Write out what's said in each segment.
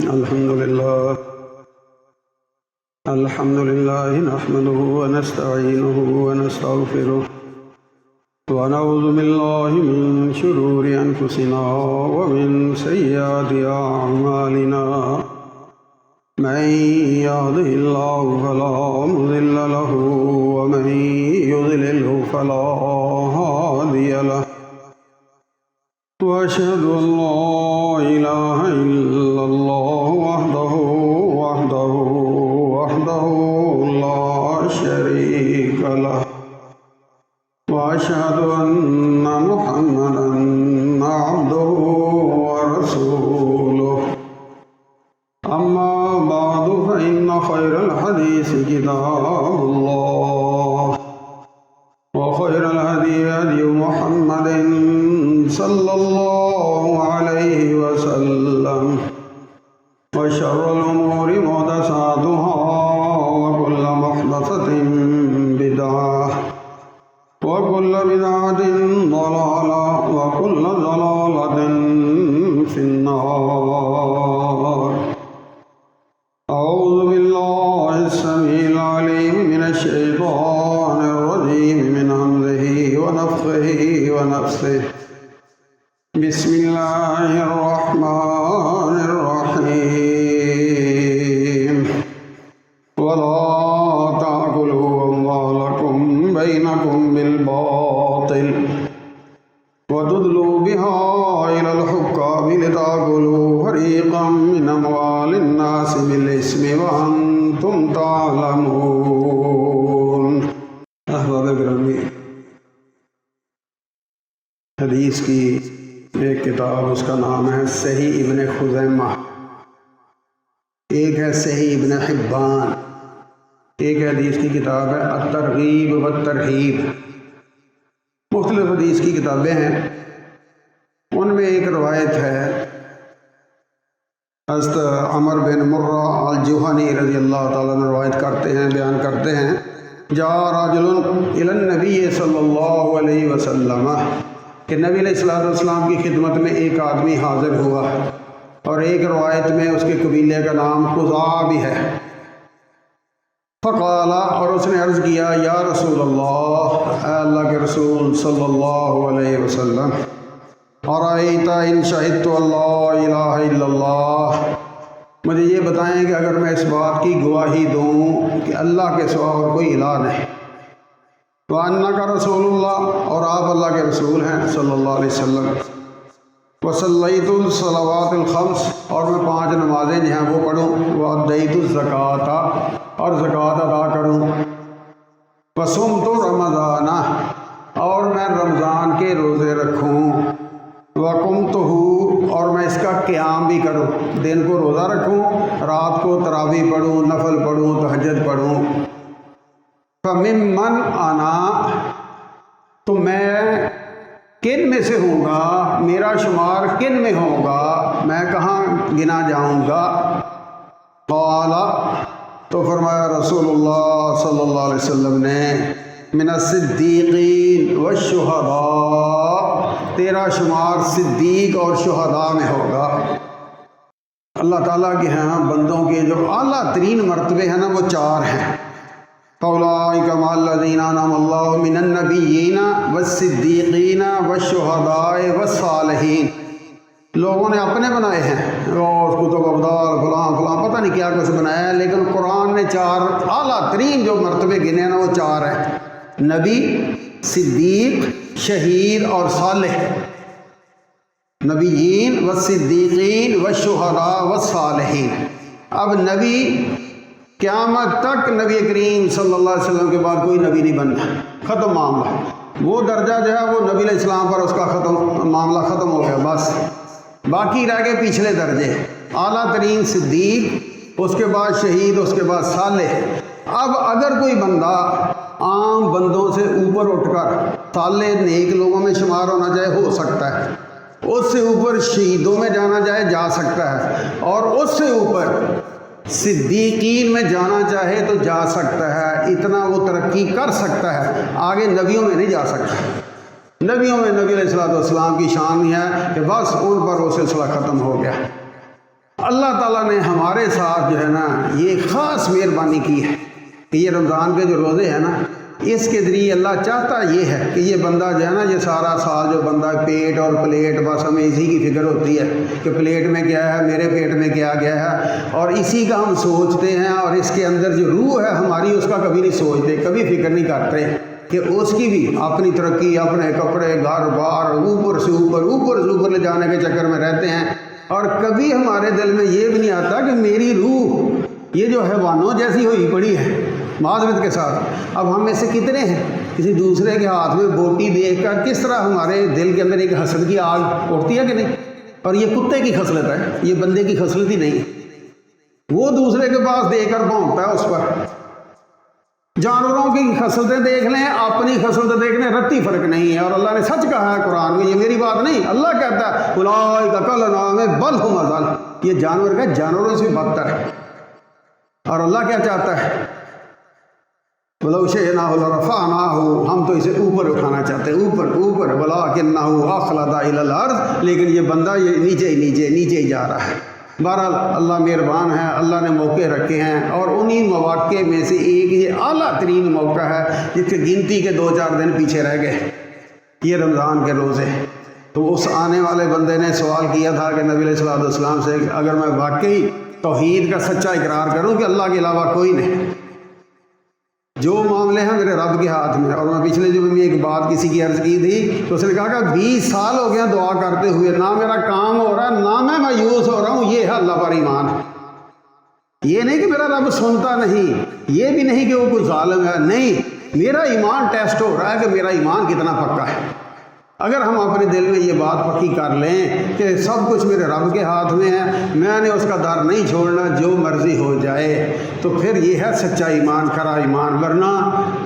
الحمد لله نحمده ونستعينه ونستغفره ونعوذ بالله من شرور أنفسنا ومن سيئات أعمالنا من يهده الله فلا مضل له ومن يضلله فلا هادي له وأشهد أن لا إله إلا الله وحده لا شريك له وأشهد أن محمدا عبده ورسوله أما بعد فإن خير الحديث كتاب الله وخير الهدي هدي محمد صلى الله عليه وسلم وشر الأمور محدثاتها وكل محدثة بدعة وكل بدعة ضلالة وكل ضلالة في النار. أعوذ بالله السميع العليم من الشيطان الرجيم من همزه ونفخه ونفثه. بسم الله الرحمن الرحيم. ولا تأكلوا أموالكم بينكم بالباطل وتدلوا بها إلى الحكام لتأكلوا فريقا من أموال الناس بالإثم وأنتم تعلمون. احباب گرامی، حدیث کی ایک کتاب، اس کا نام ہے صحیح ابن خزیمہ، ایک ہے صحیح ابن حبان، ایک حدیث کی کتاب ہے الترغیب والترہیب. مختلف حدیث کی کتابیں ہیں. ان میں ایک روایت ہے، حضرت عمر بن مرہ الجہنی رضی اللہ تعالیٰ عنہ روایت کرتے ہیں، بیان کرتے ہیں، جاء رجل الی النبی صلی اللہ علیہ وسلم، کہ نبی علیہ السلام کی خدمت میں ایک آدمی حاضر ہوا، اور ایک روایت میں اس کے قبیلے کا نام قضاء بھی ہے. فقال، اور اس نے عرض کیا، یا رسول اللہ، اے اللہ کے رسول صلی اللہ علیہ وسلم، ارأیت ان شہدت اللہ الہ الا اللہ، مجھے یہ بتائیں کہ اگر میں اس بات کی گواہی دوں کہ اللہ کے سوا اور کوئی الہ نہیں، وَأَنَّكَ رسول اللہ، اور آپ اللہ کے رسول ہیں صلی اللہ علیہ وسلم، وَصَلَّيْتُ الصَّلَوَاتِ الْخَمْسِ، اور میں 5 نمازیں جو ہیں وہ پڑھوں، وَأَدَّيْتُ الزَّكَاةَ، اور زکوٰۃ ادا کروں، وَصُمْتُ رَمَضَانَ، اور میں رمضان کے روزے رکھوں، وَقُمْتُهُ، اور میں اس کا قیام بھی کروں، دن کو روزہ رکھوں، رات کو تراویح پڑھوں، نفل پڑھوں، تہجد پڑھوں. فَمِمَّنْ أَنَا، تو میں کن میں سے ہوں گا، میرا شمار کن میں ہوگا، میں کہاں گنا جاؤں گا؟ قال، تو فرمایا رسول اللہ صلی اللہ علیہ وسلم نے، من الصدیقین والشہداء، تیرا شمار صدیق اور شہداء میں ہوگا. اللہ تعالیٰ کے ہاں بندوں کے جو اعلیٰ ترین مرتبے ہیں نا، وہ 4 ہیں. فَأُولَٰئِكَ مَعَ الَّذِينَ أَنْعَمَ اللَّهُ مِنَ النَّبِيِّينَ وَالصِّدِّيقِينَ وَالشُّهَدَاءِ وَالصَّالِحِينَ. لوگوں نے اپنے بنائے ہیں، روز کتب ابدال فلاں فلاں پتہ نہیں کیا کچھ بنایا ہے، لیکن قرآن نے 4 اعلیٰ ترین جو مرتبے گنے ہیں نا، وہ 4 ہیں: نبی، صدیق، شہید اور صالح. نبیین والصدیقین والشہداء والصالحین. اب نبی، قیامت تک نبی کریم صلی اللہ علیہ وسلم کے بعد کوئی نبی نہیں بننا، ختم معاملہ. وہ درجہ جو ہے وہ نبی علیہ السلام پر اس کا معاملہ ختم ہو گیا، بس. باقی رہ گئے پچھلے درجے، اعلیٰ ترین صدیق، اس کے بعد شہید، اس کے بعد صالح. اب اگر کوئی بندہ عام بندوں سے اوپر اٹھ کر صالح نیک لوگوں میں شمار ہونا چاہے، ہو سکتا ہے. اس سے اوپر شہیدوں میں جانا چاہے، جا سکتا ہے. اور اس سے اوپر صدیقین میں جانا چاہے تو جا سکتا ہے. اتنا وہ ترقی کر سکتا ہے، آگے نبیوں میں نہیں جا سکتا. نبیوں میں نبی علیہ السلام کی شان ہے کہ بس ان پر وہ سلسلہ ختم ہو گیا. اللہ تعالیٰ نے ہمارے ساتھ جو ہے نا یہ خاص مہربانی کی ہے کہ یہ رمضان کے جو روزے ہیں نا، اس کے ذریعے اللہ چاہتا یہ ہے کہ یہ بندہ جو ہے نا، یہ سارا سال جو بندہ پیٹ اور پلیٹ، بس ہمیں اسی کی فکر ہوتی ہے کہ پلیٹ میں کیا ہے، میرے پیٹ میں کیا گیا ہے، اور اسی کا ہم سوچتے ہیں، اور اس کے اندر جو روح ہے ہماری اس کا کبھی نہیں سوچتے، کبھی فکر نہیں کرتے کہ اس کی بھی اپنی ترقی، اپنے کپڑے، گھر بار، اوپر سے اوپر لے جانے کے چکر میں رہتے ہیں، اور کبھی ہمارے دل میں یہ بھی نہیں آتا کہ میری روح یہ جو حیوانوں جیسی ہوئی پڑی ہے معذرت کے ساتھ۔ اب ہم میں سے کتنے ہیں کسی دوسرے کے ہاتھ میں بوٹی دیکھ کر کس طرح ہمارے دل کے اندر ایک حسد کی آگ اٹھتی ہے کہ نہیں؟ اور یہ کتے کی خصلت ہے، یہ بندے کی خصلت ہی نہیں ہے۔ وہ دوسرے کے پاس دیکھ کر بھونکتا ہے اس پر۔ جانوروں کی خصلتیں دیکھ لیں، اپنی خصلتیں دیکھ لیں، رتی فرق نہیں ہے، اور اللہ نے سچ کہا ہے قرآن میں، یہ میری بات نہیں، اللہ کہتا ہے اولئک کالانعام بل ھم اضل، یہ جانور کا جانوروں سے بدتر ہے۔ اور اللہ کیا چاہتا ہے؟ وَلَوْ شِئْنَا لَرَفَعْنَاهُ، ہم تو اسے اوپر اٹھانا چاہتے ہیں، اوپر وَلَٰكِنَّهُ أَخْلَدَ إِلَى الْأَرْضِ، لیکن یہ بندہ یہ نیچے ہی جا رہا ہے۔ بہرحال اللہ مہربان ہے، اللہ نے موقع رکھے ہیں، اور انہی مواقع میں سے ایک یہ اعلیٰ ترین موقع ہے جس کی گنتی کے 2-4 دن پیچھے رہ گئے، یہ رمضان کے روزے۔ تو اس آنے والے بندے نے سوال کیا تھا کہ نبی علیہ السلام سے، اگر میں واقعی توحید کا سچا اقرار کروں کہ اللہ کے علاوہ کوئی نہیں، جو معاملے ہیں میرے رب کے ہاتھ میں، اور میں پچھلے جمعے میں ایک بات کسی کی عرض کی تھی تو اس نے کہا کہ 20 سال ہو گیا دعا کرتے ہوئے، نہ میرا کام ہو رہا ہے، نہ میں مایوس ہو رہا ہوں، یہ ہے اللہ پر ایمان۔ یہ نہیں کہ میرا رب سنتا نہیں، یہ بھی نہیں کہ وہ کوئی ظالم ہے، نہیں، میرا ایمان ٹیسٹ ہو رہا ہے کہ میرا ایمان کتنا پکا ہے۔ اگر ہم اپنے دل میں یہ بات پکی کر لیں کہ سب کچھ میرے رب کے ہاتھ میں ہے، میں نے اس کا در نہیں چھوڑنا، جو مرضی ہو جائے، تو پھر یہ ہے سچا ایمان، کھرا ایمان۔ ورنہ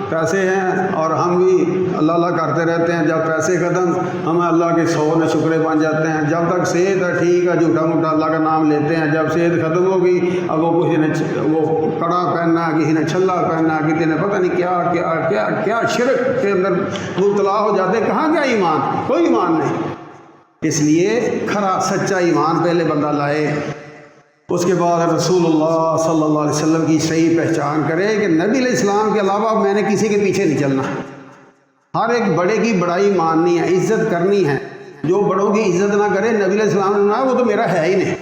پیسے ہیں اور ہم بھی اللہ کرتے رہتے ہیں، جب پیسے ختم ہمیں اللہ کے 100 شکرے بن جاتے ہیں، جب تک صحت ہے ٹھیک ہے، جھوٹا موٹا اللہ کا نام لیتے ہیں، جب صحت ختم ہوگی اب وہ کسی نے وہ کڑا پہننا، کسی نے چھلا پہننا، کسی نے پتہ نہیں کیا کیا کیا کیا شرک کے اندر مبتلا ہو جاتے، کہاں گیا ایمان؟ کوئی ایمان نہیں۔ اس لیے کھرا سچا ایمان پہلے بندہ لائے، اس کے بعد رسول اللہ صلی اللہ علیہ وسلم کی صحیح پہچان کرے کہ نبی علیہ السلام کے علاوہ میں نے کسی کے پیچھے نہیں چلنا، ہر ایک بڑے کی بڑائی ماننی ہے، عزت کرنی ہے، جو بڑوں کی عزت نہ کرے، نبی علیہ السلام نے کہا وہ تو میرا ہے ہی نہیں،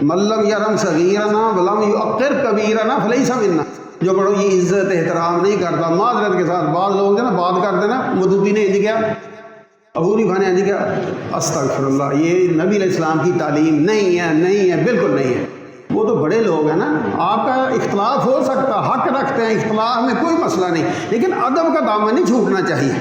ملم یرم صغیرنا ولم یؤقر کبیرنا فلیس منا، جو بڑوں کی عزت احترام نہیں کرتا۔ معذرت کے ساتھ بعض لوگ جو نا بات کرتے نا، مدودی نے انج کیا، ابو نہیں بھانے انج کیا، استغفر اللہ، یہ نبی علیہ السلام کی تعلیم نہیں ہے، بالکل نہیں ہے۔ وہ تو بڑے لوگ ہیں نا، آپ کا اختلاف ہو سکتا، حق رکھتے ہیں، اختلاف میں کوئی مسئلہ نہیں، لیکن ادب کا دامن نہیں چھوٹنا چاہیے۔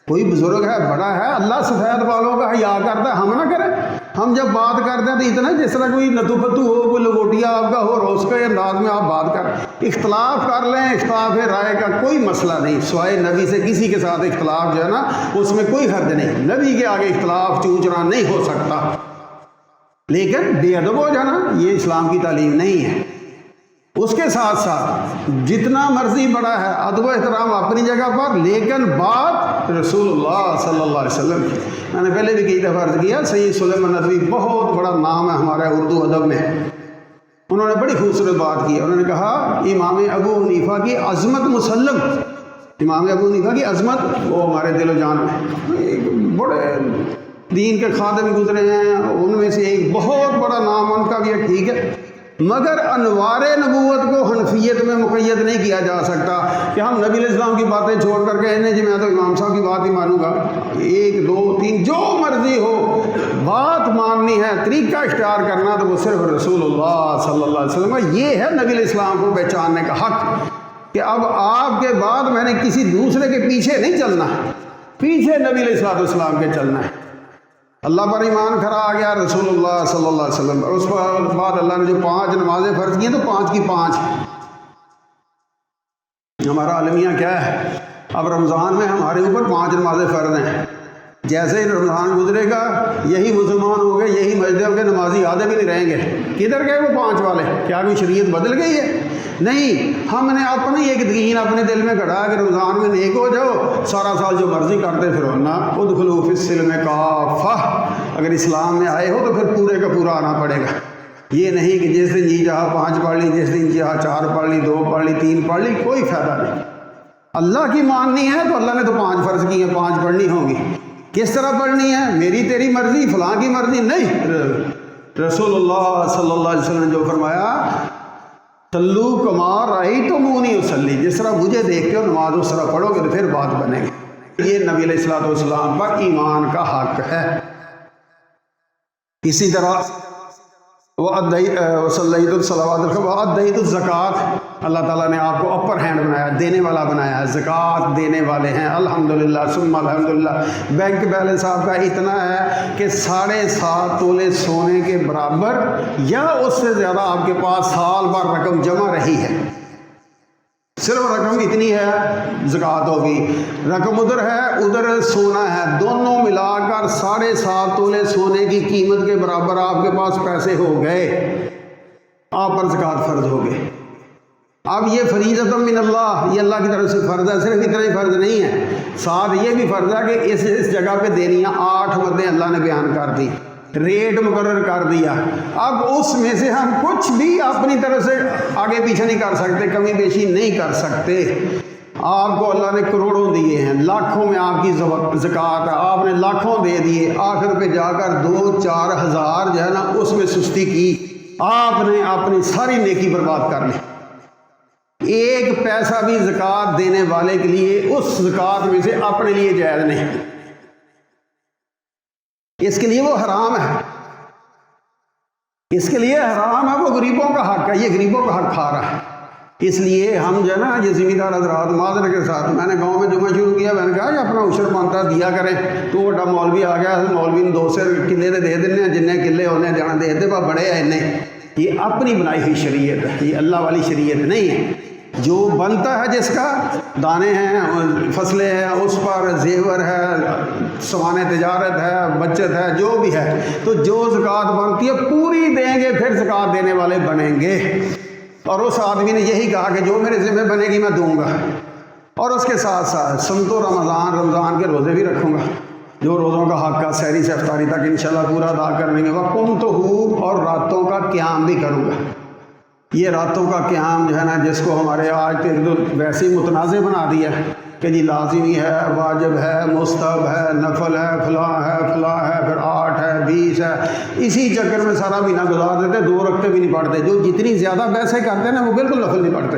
کوئی بزرگ ہے، بڑا ہے، اللہ سفید والوں کا حیا کرتا ہے، ہم نہ کریں۔ ہم جب بات کرتے ہیں تو اتنا جس طرح کوئی نتو پتو ہو، کوئی لگوٹیا آپ کا ہو، روز کے انداز میں آپ بات کر، اختلاف کر لیں، اختلاف رائے کا کوئی مسئلہ نہیں، سوائے نبی سے کسی کے ساتھ اختلاف جو ہے نا اس میں کوئی حد نہیں، نبی کے آگے اختلاف چونچنا نہیں ہو سکتا، لیکن بے ادب ہو جانا یہ اسلام کی تعلیم نہیں ہے۔ اس کے ساتھ ساتھ جتنا مرضی بڑا ہے، ادب و احترام اپنی جگہ پر، لیکن بات رسول اللہ صلی اللہ علیہ وسلم کی۔ میں نے پہلے بھی کئی دفعہ عرض کیا، سید سلیمان ندوی بہت بڑا نام ہے ہمارے اردو ادب میں، انہوں نے بڑی خوبصورت بات کی، انہوں نے کہا امام ابو حنیفہ کی عظمت مسلم، امام ابو حنیفہ کی عظمت وہ ہمارے دل و جان میں، بڑے دین کے خادم گزرے ہیں، ان میں سے ایک بہت بڑا نام ان کا بھی ہے، ٹھیک ہے، مگر انوار نبوت کو حنفیت میں مقید نہیں کیا جا سکتا کہ ہم نبی علیہ السلام کی باتیں چھوڑ کر کہنے جی میں تو امام صاحب کی بات ہی مانوں گا، 1 2 3 جو مرضی ہو بات ماننی ہے، طریقہ اختیار کرنا تو وہ صرف رسول اللہ صلی اللہ علیہ وسلم۔ یہ ہے نبی علیہ السلام کو پہچاننے کا حق کہ اب آپ کے بعد میں نے کسی دوسرے کے پیچھے نہیں چلنا، پیچھے نبی علیہ السلام کے چلنا ہے۔ اللہ پر ایمان کھڑا آ گیا رسول اللہ صلی اللہ علیہ وسلم، اور اس کے بعد اللہ نے جو 5 نمازیں فرض کی ہیں تو 5 کی 5۔ ہمارا عالمیہ کیا ہے، اب رمضان میں ہمارے اوپر 5 نمازیں فرض ہیں، جیسے ہی رمضان گزرے گا یہی مسلمان ہو گئے، یہی مسجد کے نمازی آدھے بھی نہیں رہیں گے، کدھر گئے وہ 5 والے؟ کیا کوئی شریعت بدل گئی ہے؟ نہیں، ہم نے اپنی ایک دین اپنے دل میں گھڑا کہ رمضان میں نیک ہو جاؤ، سارا سال جو مرضی کرتے پھرو نا، ادخلوا فی السلم کافہ، اگر اسلام میں آئے ہو تو پھر پورے کا پورا آنا پڑے گا، یہ نہیں کہ جس دن جی چاہا 5 پڑھ لی، جس دن چاہا 4 پڑھ لی، 2 پڑھ لی، 3 پڑھ لی، کوئی فائدہ نہیں۔ اللہ کی ماننی ہے تو اللہ نے تو 5 فرض کی ہیں، 5 پڑھنی ہوں گی۔ کس طرح پڑھنی ہے؟ میری تیری مرضی، فلاں کی مرضی نہیں۔ رسول اللہ صلی اللہ علیہ وسلم نے جو فرمایا، صلو کما رأیتمونی اصلی، جس طرح مجھے دیکھتے ہو نماز اس طرح پڑھو گے تو پھر بات بنے گی۔ یہ نبی علیہ الصلوۃ والسلام پر ایمان کا حق ہے۔ اسی طرح وَأَدَّيْتُ الصَّلَوَاتِ وَأَدَّيْتُ الزَّكَاةَ، اللہ تعالیٰ نے آپ کو اپر ہینڈ بنایا، دینے والا بنایا، زکوٰۃ دینے والے ہیں، الحمدللہ ثم الحمدللہ۔ بینک بیلنس آپ کا اتنا ہے کہ 7.5 تولے سونے کے برابر یا اس سے زیادہ آپ کے پاس سال بھر رقم جمع رہی ہے، صرف رقم اتنی ہے، زکوٰۃ ہوگی۔ رقم ادھر ہے، ادھر سونا ہے، دونوں ملا کر 7.5 تولے سونے کی قیمت کے برابر آپ کے پاس پیسے ہو گئے، آپ پر زکوٰۃ فرض ہو گئے۔ اب یہ فریضۃ من اللہ، یہ اللہ کی طرف سے فرض ہے، صرف اتنا ہی فرض نہیں ہے، ساتھ یہ بھی فرض ہے کہ اس جگہ پہ دینی ہے۔ 8 مدیں اللہ نے بیان کر دی، ریٹ مقرر کر دیا۔ اب اس میں سے ہم کچھ بھی اپنی طرف سے آگے پیچھے نہیں کر سکتے، کمی بیشی نہیں کر سکتے۔ آپ کو اللہ نے کروڑوں دیے ہیں، لاکھوں میں آپ کی زکوٰۃ ہے، آپ نے لاکھوں دے دیے، آخر پہ جا کر 2-4 ہزار جو ہے نا اس میں سستی کی، آپ نے اپنی ساری نیکی برباد کر لی۔ ایک پیسہ بھی زکوٰۃ دینے والے کے لیے اس زکوٰۃ میں سے اپنے لیے جائز نہیں، اس کے لیے وہ حرام ہے، اس کے لیے حرام ہے، وہ غریبوں کا حق ہے، یہ غریبوں کا حق کھا رہا ہے۔ اس لیے ہم جو ہے نا یہ زمیندار حضرات معذرت کے ساتھ، میں نے گاؤں میں جمعہ شروع کیا، میں نے کہا یہ اپنا عشر بنتا دیا کریں، تو وڈا مولوی آ گیا، مولوی نے 2 سر کلے دے دینے، جنہیں کلے ہونے جانا دے دے، بڑے ہیں انہیں۔ یہ اپنی بنائی ہوئی شریعت ہے، یہ اللہ والی شریعت نہیں ہے۔ جو بنتا ہے جس کا، دانے ہیں، فصلیں ہیں، اس پر زیور ہے، سامان تجارت ہے، بچت ہے، جو بھی ہے، تو جو زکوٰۃ بنتی ہے پوری دیں گے، پھر زکوٰۃ دینے والے بنیں گے۔ اور اس آدمی نے یہی کہا کہ جو میرے ذمہ بنے گی میں دوں گا، اور اس کے ساتھ ساتھ سمت و رمضان کے روزے بھی رکھوں گا، جو روزوں کا حق کا سحری سے افطاری تک انشاءاللہ پورا ادا کر لیں گے۔ وَقُمْتُهُ، اور راتوں کا قیام بھی کروں گا۔ یہ راتوں کا قیام جو ہے نا، جس کو ہمارے آج کے ویسے ہی متنازع بنا دیا کہ جی لازمی ہے، واجب ہے، مستحب ہے، نفل ہے، فلاں ہے، فلاں ہے، پھر 8 ہے، 20 ہے، اسی چکر میں سارا مہینہ گزار دیتے، 2 رکعتیں بھی نہیں پڑھتے۔ جو جتنی زیادہ بحثیں کرتے ہیں نا وہ بالکل نفل نہیں پڑھتے،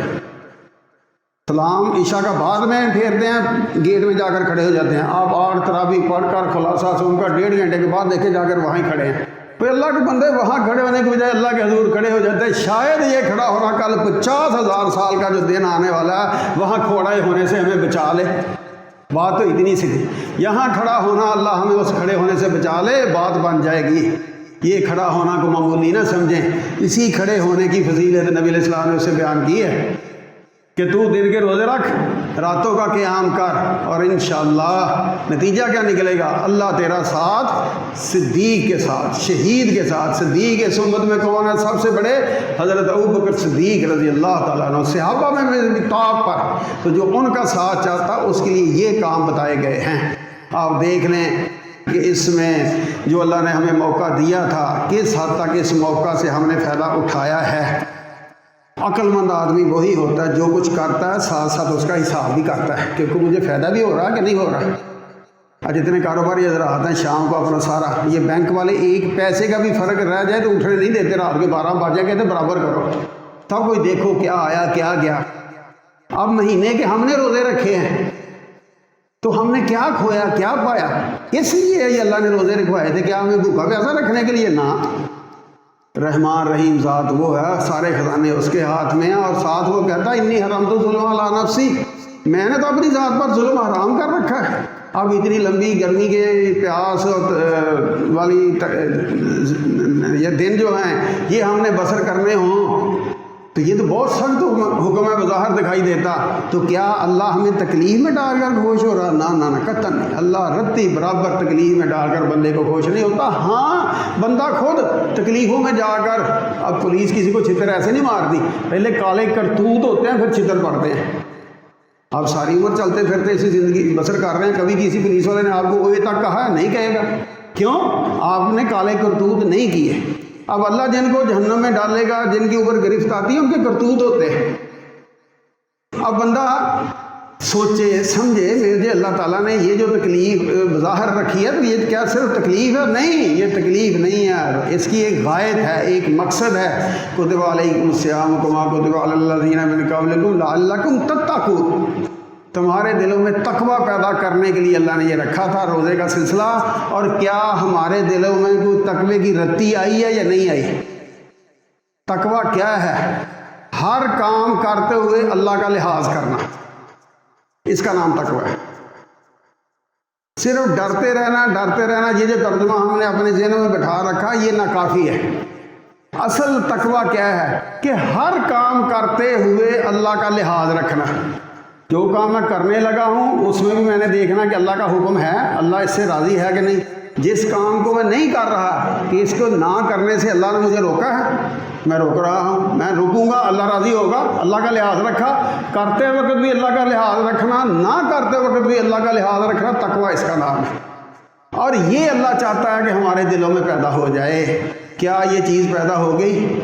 سلام عشاء کا بعد میں پھیرتے ہیں، گیٹ میں جا کر کھڑے ہو جاتے ہیں۔ آپ 8 تراویح پڑھ کر خلاصہ سن کر 1.5 گھنٹے کے بعد دیکھے جا کر وہیں کھڑے ہیں۔ تو اللہ کے بندے وہاں کھڑے ہونے کی بجائے اللہ کے حضور کھڑے ہو جاتے ہیں۔ شاید یہ کھڑا ہونا کل 50,000 سال کا جو دن آنے والا ہے وہاں کھڑے ہونے سے ہمیں بچا لے۔ بات تو اتنی سی تھی، یہاں کھڑا ہونا اللہ ہمیں اس کھڑے ہونے سے بچا لے، بات بن جائے گی۔ یہ کھڑا ہونا کو معمولی نہ سمجھیں، اسی کھڑے ہونے کی فضیلت نبی علیہ السلام نے اسے بیان کی ہے کہ تو دن کے روزے رکھ، راتوں کا قیام کر، اور انشاءاللہ نتیجہ کیا نکلے گا؟ اللہ تیرا ساتھ صدیق کے ساتھ، شہید کے ساتھ۔ صدیق اس امت میں کون ہے؟ سب سے بڑے حضرت ابوبکر صدیق رضی اللہ تعالیٰ عنہ، صحابہ میں ٹاپ پر، تو جو ان کا ساتھ چاہتا اس کے لیے یہ کام بتائے گئے ہیں۔ آپ دیکھ لیں کہ اس میں جو اللہ نے ہمیں موقع دیا تھا، کس حد تک اس موقع سے ہم نے فائدہ اٹھایا ہے۔ عقل مند آدمی وہی ہوتا ہے جو کچھ کرتا ہے ساتھ ساتھ اس کا حساب بھی کرتا ہے، کیونکہ مجھے فائدہ بھی ہو رہا ہے کہ نہیں ہو رہا۔ آج جتنے کاروباری حضرات ہیں شام کو اپنا سارا، یہ بینک والے ایک پیسے کا بھی فرق رہ جائے تو اٹھنے نہیں دیتے، رات کے 12 بجے کہتے برابر کرو، تب کوئی دیکھو کیا آیا کیا گیا۔ اب مہینے کے ہم نے روزے رکھے ہیں تو ہم نے کیا کھویا کیا پایا؟ اس لیے یہ اللہ نے روزے رکھوائے تھے کیا ہمیں بھوکا پیاسا رکھنے کے لیے؟ نہ، رحمان رحیم ذات وہ ہے، سارے خزانے اس کے ہاتھ میں ہیں، اور ساتھ وہ کہتا ہے انی حرمت الظلم علی نفسی، میں نے تو اپنی ذات پر ظلم حرام کر رکھا ہے۔ اب اتنی لمبی گرمی کے پیاس والی یہ دن جو ہیں یہ ہم نے بسر کرنے ہوں تو یہ تو بہت سخت حکم ہے، بظاہر دکھائی دیتا، تو کیا اللہ ہمیں تکلیف میں ڈال کر خوش ہو رہا؟ نہ قطعاً نہیں، اللہ رتی برابر تکلیف میں ڈال کر بندے کو خوش نہیں ہوتا۔ ہاں، بندہ خود تکلیفوں میں جا کر، اب پولیس کسی کو چھتر ایسے نہیں مارتی، پہلے کالے کرتوت ہوتے ہیں پھر چھتر پڑتے ہیں۔ آپ ساری عمر چلتے پھرتے اسی زندگی بسر کر رہے ہیں، کبھی کسی پولیس والے نے آپ کو اوے تک کہا ہے؟ نہیں کہے گا۔ کیوں؟ آپ نے کالے کرتوت نہیں کیے۔ اب اللہ جن کو جہنم میں ڈالے گا، جن کے اوپر گرفت آتی ہے، ان کے کرتوت ہوتے ہیں۔ اب بندہ سوچے سمجھے، مجھے اللہ تعالیٰ نے یہ جو تکلیف ظاہر رکھی ہے تو یہ کیا صرف تکلیف ہے؟ نہیں، یہ تکلیف نہیں ہے، اس کی ایک غایت ہے، ایک مقصد ہے۔ کتب علیکم الصیام کما کتب علی الذین من قبلکم لعلکم تتقون، تمہارے دلوں میں تقوی پیدا کرنے کے لیے اللہ نے یہ رکھا تھا روزے کا سلسلہ۔ اور کیا ہمارے دلوں میں کوئی تقوی کی رتی آئی ہے یا نہیں آئی؟ تقوی کیا ہے؟ ہر کام کرتے ہوئے اللہ کا لحاظ کرنا، اس کا نام تقوی ہے۔ صرف ڈرتے رہنا یہ جو ترجمہ ہم نے اپنے ذہنوں میں بٹھا رکھا یہ ناکافی ہے۔ اصل تقوی کیا ہے کہ ہر کام کرتے ہوئے اللہ کا لحاظ رکھنا۔ جو کام میں کرنے لگا ہوں اس میں بھی میں نے دیکھنا کہ اللہ کا حکم ہے، اللہ اس سے راضی ہے کہ نہیں۔ جس کام کو میں نہیں کر رہا کہ اس کو نہ کرنے سے اللہ نے مجھے روکا ہے، میں روک رہا ہوں، میں رکوں گا، اللہ راضی ہوگا، اللہ کا لحاظ رکھا۔ کرتے وقت بھی اللہ کا لحاظ رکھنا، نہ کرتے وقت بھی اللہ کا لحاظ رکھنا، تقوی اس کا نام ہے۔ اور یہ اللہ چاہتا ہے کہ ہمارے دلوں میں پیدا ہو جائے۔ کیا یہ چیز پیدا ہو گئی؟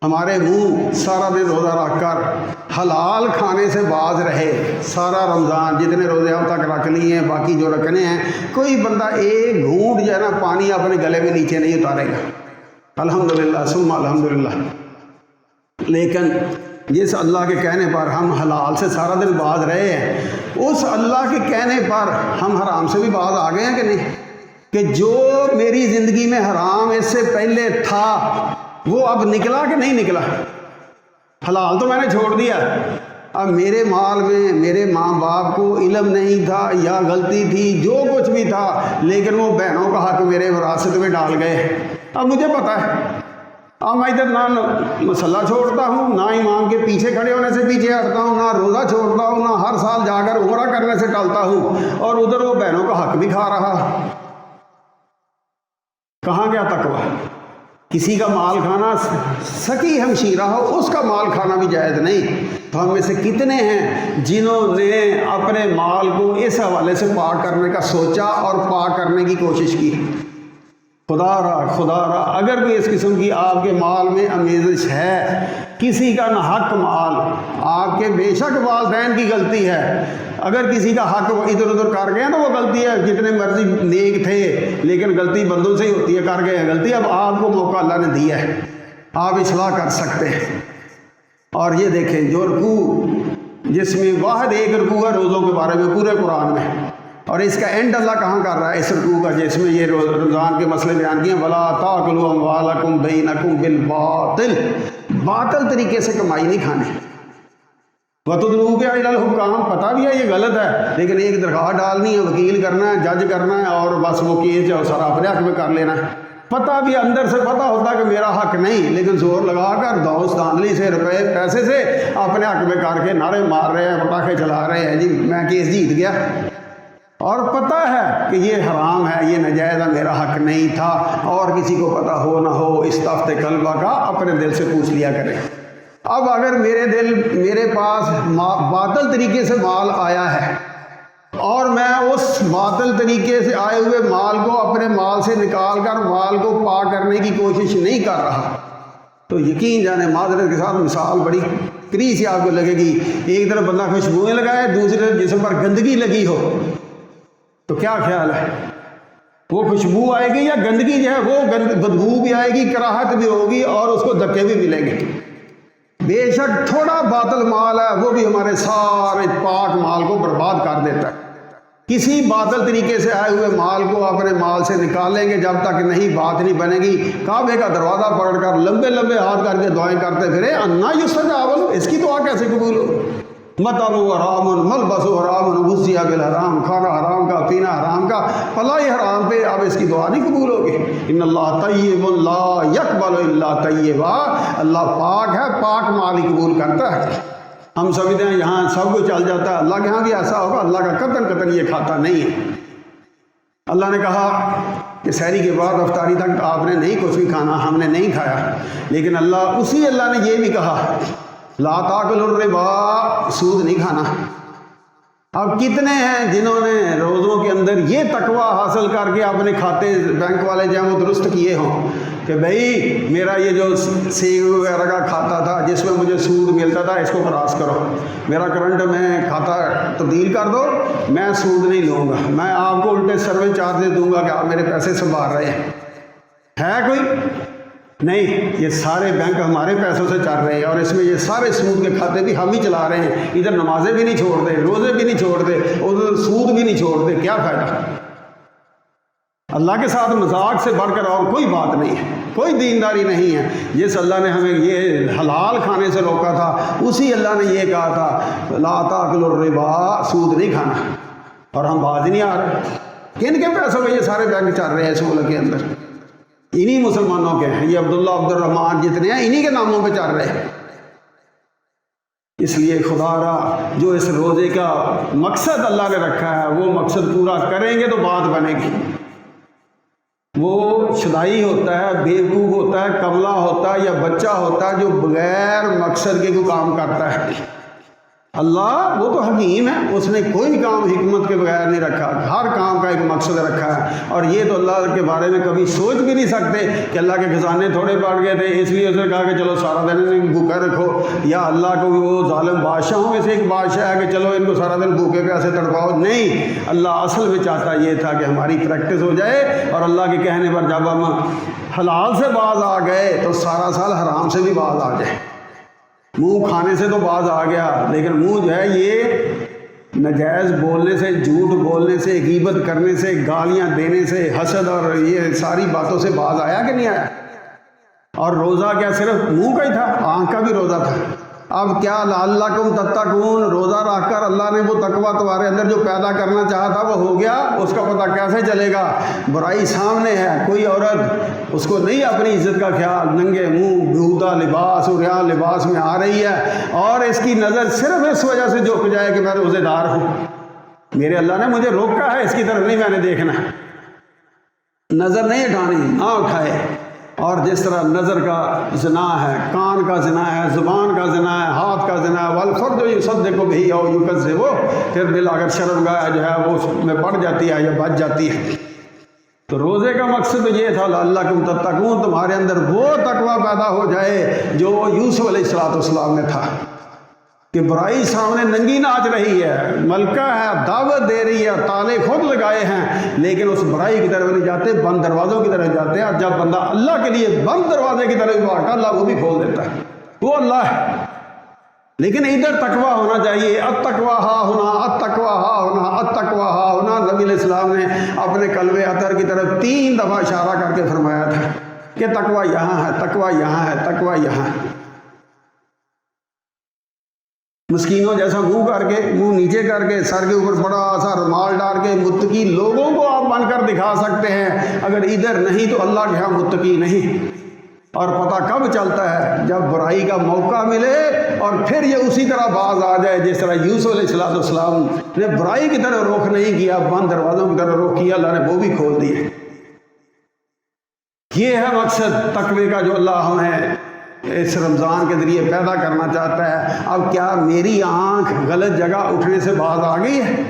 ہمارے منہ سارا دن روزہ رکھ کر حلال کھانے سے باز رہے، سارا رمضان جتنے روزے اب تک رکھ لیے ہیں، باقی جو رکھنے ہیں، کوئی بندہ ایک گھونٹ جو ہے نا پانی اپنے گلے میں نیچے نہیں اتارے گا، الحمدللہ ثم الحمدللہ۔ لیکن جس اللہ کے کہنے پر ہم حلال سے سارا دن باز رہے ہیں، اس اللہ کے کہنے پر ہم حرام سے بھی باز آ گئے ہیں کہ نہیں؟ کہ جو میری زندگی میں حرام اس سے پہلے تھا وہ اب نکلا کہ نہیں نکلا؟ حلال تو میں نے چھوڑ دیا، اب میرے مال میں میرے ماں باپ کو علم نہیں تھا یا غلطی تھی، جو کچھ بھی تھا، لیکن وہ بہنوں کا حق میرے وراثت میں ڈال گئے۔ اب مجھے پتہ ہے، اب میں ادھر نہ مسلح چھوڑتا ہوں، نہ امام کے پیچھے کھڑے ہونے سے پیچھے ہٹتا ہوں، نہ روزہ چھوڑتا ہوں، نہ ہر سال جا کر عمرہ کرنے سے ٹالتا ہوں، اور ادھر وہ بہنوں کا حق بھی کھا رہا۔ کہاں گیا تقوی؟ کسی کا مال کھانا، سکی ہمشیرہ ہو اس کا مال کھانا بھی جائز نہیں۔ تو ہم میں سے کتنے ہیں جنہوں نے اپنے مال کو اس حوالے سے پاک کرنے کا سوچا اور پاک کرنے کی کوشش کی؟ خدا را اگر کوئی اس قسم کی آپ کے مال میں آمیزش ہے، کسی کا ناحق مال، آپ کے بے شک والدین کی غلطی ہے، اگر کسی کا حق ادھر ادھر کر گئے تو وہ غلطی ہے، جتنے مرضی نیک تھے لیکن غلطی بندوں سے ہی ہوتی ہے، کر گئے ہیں غلطی، اب آپ کو موقع اللہ نے دیا ہے، آپ اصلاح کر سکتے ہیں۔ اور یہ دیکھیں جو رکوع جس میں واحد ایک رکوع ہے روزوں کے بارے میں پورے قرآن میں، اور اس کا اینڈ اللہ کہاں کر رہا ہے؟ اس رکوع کا جس میں یہ رمضان کے مسئلے بیان کیے ہیں، وَلَا تَأْكُلُوا أَمْوَالَكُمْ بَيْنَكُمْ بِالْبَاطِلِ، باطل طریقے سے کمائی نہیں کھانے۔ وَتُدْلُوا بِهَا إِلَى الْحُكَامِ، پتہ بھی ہے یہ غلط ہے، لیکن ایک درخواست ڈالنی ہے، وکیل کرنا ہے، جج کرنا ہے، اور بس وہ کیس جو سارا اپنے حق میں کر لینا ہے۔ پتہ بھی اندر سے پتہ ہوتا کہ میرا حق نہیں، لیکن زور لگا کر دوست دھاندلی سے روپے پیسے سے اپنے حق میں کر کے نعرے مار رہے ہیں، پٹاخے چلا رہے ہیں، جی میں کیس جیت گیا، اور پتہ ہے کہ یہ حرام ہے، یہ ناجائز ہے، میرا حق نہیں تھا۔ اور کسی کو پتہ ہو نہ ہو، اس تفت قلبہ کا اپنے دل سے پوچھ لیا کرے۔ اب اگر میرے پاس باطل طریقے سے مال آیا ہے اور میں اس باطل طریقے سے آئے ہوئے مال کو اپنے مال سے نکال کر مال کو پاک کرنے کی کوشش نہیں کر رہا، تو یقین جانے معذرت کے ساتھ مثال بڑی کری سی آپ کو لگے گی، ایک طرف بندہ خوشبوئیں لگائے، دوسری طرف جسم پر گندگی لگی ہو، تو کیا خیال ہے؟ وہ خوشبو آئے گی یا گندگی جو ہے وہ بدبو بھی آئے گی، کراہت بھی ہوگی، اور اس کو دھکے بھی ملیں گے۔ بے شک تھوڑا باطل مال ہے وہ بھی ہمارے سارے پاک مال کو برباد کر دیتا ہے۔ کسی باطل طریقے سے آئے ہوئے مال کو اپنے مال سے نکالیں گے جب تک نہیں بات نہیں بنے گی، کعبے کا دروازہ پکڑ کر لمبے لمبے ہاتھ کر کے دعائیں کرتے پھرے، انا یستجاب، اس کی دعا کیسے قبول ہو؟ مطعم حرام ملبس حرام غذی بالحرام، کھانا حرام کا، پینا حرام کا، فلاح حرام پہ اب اس کی دعا نہیں قبول ہوگی۔ ان اللہ طیب لا یقبل الا طیبا، اللہ پاک ہے، پاک مال ہی قبول کرتا ہے۔ ہم سمجھتے ہیں یہاں سب کچھ چل جاتا ہے، اللہ کے ہاں بھی ایسا ہوگا، اللہ کا قطن یہ کھاتا نہیں ہے۔ اللہ نے کہا کہ سحری کے بعد افطاری تک آپ نے نہیں کچھ بھی کھانا، ہم نے نہیں کھایا، لیکن اللہ نے یہ بھی کہا لا تاکلوا الربا، سود نہیں کھانا۔ اب کتنے ہیں جنہوں نے روزوں کے اندر یہ تقوی حاصل کر کے اپنے کھاتے بینک والے جو ہیں وہ درست کیے ہوں کہ بھئی میرا یہ جو سیگ وغیرہ کا کھاتا تھا جس میں مجھے سود ملتا تھا اس کو کراس کرو، میرا کرنٹ میں کھاتا تبدیل کر دو، میں سود نہیں لوں گا، میں آپ کو الٹے سروے چارجز دوں گا کہ آپ میرے پیسے سنبھال رہے ہیں۔ ہے کوئی؟ نہیں، یہ سارے بینک ہمارے پیسوں سے چل رہے ہیں اور اس میں یہ سارے سود کے کھاتے بھی ہم ہی چلا رہے ہیں، ادھر نمازیں بھی نہیں چھوڑتے، روزے بھی نہیں چھوڑتے، ادھر سود بھی نہیں چھوڑتے، کیا فائدہ؟ اللہ کے ساتھ مذاق سے بڑھ کر اور کوئی بات نہیں ہے، کوئی دینداری نہیں ہے۔ جس اللہ نے ہمیں یہ حلال کھانے سے روکا تھا اسی اللہ نے یہ کہا تھا لا تاکلوا الربا، سود نہیں کھانا، اور ہم باز نہیں آ رہے۔ کن کے پیسوں میں یہ سارے بینک چل رہے ہیں اس ملک کے اندر؟ انہی مسلمانوں کے ہیں، یہ عبداللہ عبد الرحمان جتنے ہیں انہی کے ناموں پہ چل رہے ہیں۔ اس لیے خدا را جو اس روزے کا مقصد اللہ نے رکھا ہے وہ مقصد پورا کریں گے تو بات بنے گی۔ وہ شدائی ہوتا ہے، بیوقوف ہوتا ہے، کملا ہوتا ہے یا بچہ ہوتا ہے جو بغیر مقصد کے کوئی کام کرتا ہے۔ اللہ وہ تو حکیم ہے، اس نے کوئی کام حکمت کے بغیر نہیں رکھا، ہر کام کا ایک مقصد رکھا ہے۔ اور یہ تو اللہ کے بارے میں کبھی سوچ بھی نہیں سکتے کہ اللہ کے خزانے تھوڑے پڑ گئے تھے اس لیے اس نے کہا کہ چلو سارا دن بھوکا رکھو، یا اللہ کو وہ ظالم بادشاہوں میں سے ایک بادشاہ ہے کہ چلو ان کو سارا دن بھوکے پیاسے تڑپاؤ۔ نہیں، اللہ اصل میں چاہتا یہ تھا کہ ہماری پریکٹس ہو جائے، اور اللہ کے کہنے پر جب ہم حلال سے باز آ گئے تو سارا سال حرام سے بھی باز آ جائے۔ منہ کھانے سے تو باز آ گیا، لیکن منہ جو ہے یہ ناجائز بولنے سے، جھوٹ بولنے سے، غیبت کرنے سے، گالیاں دینے سے، حسد اور یہ ساری باتوں سے باز آیا کہ نہیں آیا؟ اور روزہ کیا صرف منہ کا ہی تھا؟ آنکھ کا بھی روزہ تھا۔ اب کیا لعلکم تتقون، روزہ رکھ کر اللہ نے وہ تقوی تمہارے اندر جو پیدا کرنا چاہا تھا وہ ہو گیا؟ اس کا پتہ کیسے چلے گا؟ برائی سامنے ہے، کوئی عورت اس کو نہیں اپنی عزت کا خیال، ننگے منہ بیہودہ لباس اور ریاء لباس میں آ رہی ہے، اور اس کی نظر صرف اس وجہ سے جھک جائے کہ میں روزے دار ہوں، میرے اللہ نے مجھے روکا ہے، اس کی طرف نہیں میں نے دیکھنا، نظر نہیں اٹھانی، نہ اٹھائے۔ اور جس طرح نظر کا زنا ہے، کان کا زنا ہے، زبان کا زنا ہے، ہاتھ کا زنا ہے، والفرج یصدق بہ او یکذب، پھر دل اگر شرمگاہ جو ہے وہ اس میں پڑ جاتی ہے یا بچ جاتی ہے۔ تو روزے کا مقصد یہ تھا لعلکم تتقون، تمہارے اندر وہ تقوی پیدا ہو جائے جو یوسف علیہ السلام میں تھا کہ برائی سامنے ننگی ناچ رہی ہے، ملکہ ہے، دعوت دے رہی ہے، تالے خود لگائے ہیں، لیکن اس برائی کی طرف نہیں جاتے، بند دروازوں کی طرف جاتے ہیں۔ اور جب بندہ اللہ کے لیے بند دروازے کی طرف بھاگتا اللہ وہ بھی کھول دیتا ہے، وہ اللہ ہے۔ لیکن ادھر تقوی ہونا چاہیے، التقوی ہا ہونا، التقوی ہا ہونا، التقوی ہا ہونا۔ نبی علیہ السلام نے اپنے قلب اطہر کی طرف 3 دفعہ اشارہ کر کے فرمایا تھا کہ تقوی یہاں ہے، تقوی یہاں ہے، تقوی یہاں ہے۔ مسکینوں جیسا منہ کر کے، منہ نیچے کر کے، سر کے اوپر بڑا سا رومال ڈال کے متقی لوگوں کو آپ بن کر دکھا سکتے ہیں، اگر ادھر نہیں تو اللہ کے ہاں متقی نہیں۔ اور پتہ کب چلتا ہے؟ جب برائی کا موقع ملے اور پھر یہ اسی طرح باز آ جائے، جس طرح یوسف علیہ السلام نے برائی کی طرف رخ نہیں کیا، بند دروازوں کی طرف رخ کیا، اللہ نے وہ بھی کھول دیے۔ یہ ہے مقصد تقوی کا جو اللہ ہمیں اس رمضان کے ذریعے پیدا کرنا چاہتا ہے۔ اب کیا میری آنکھ غلط جگہ اٹھنے سے باز آ گئی ہے؟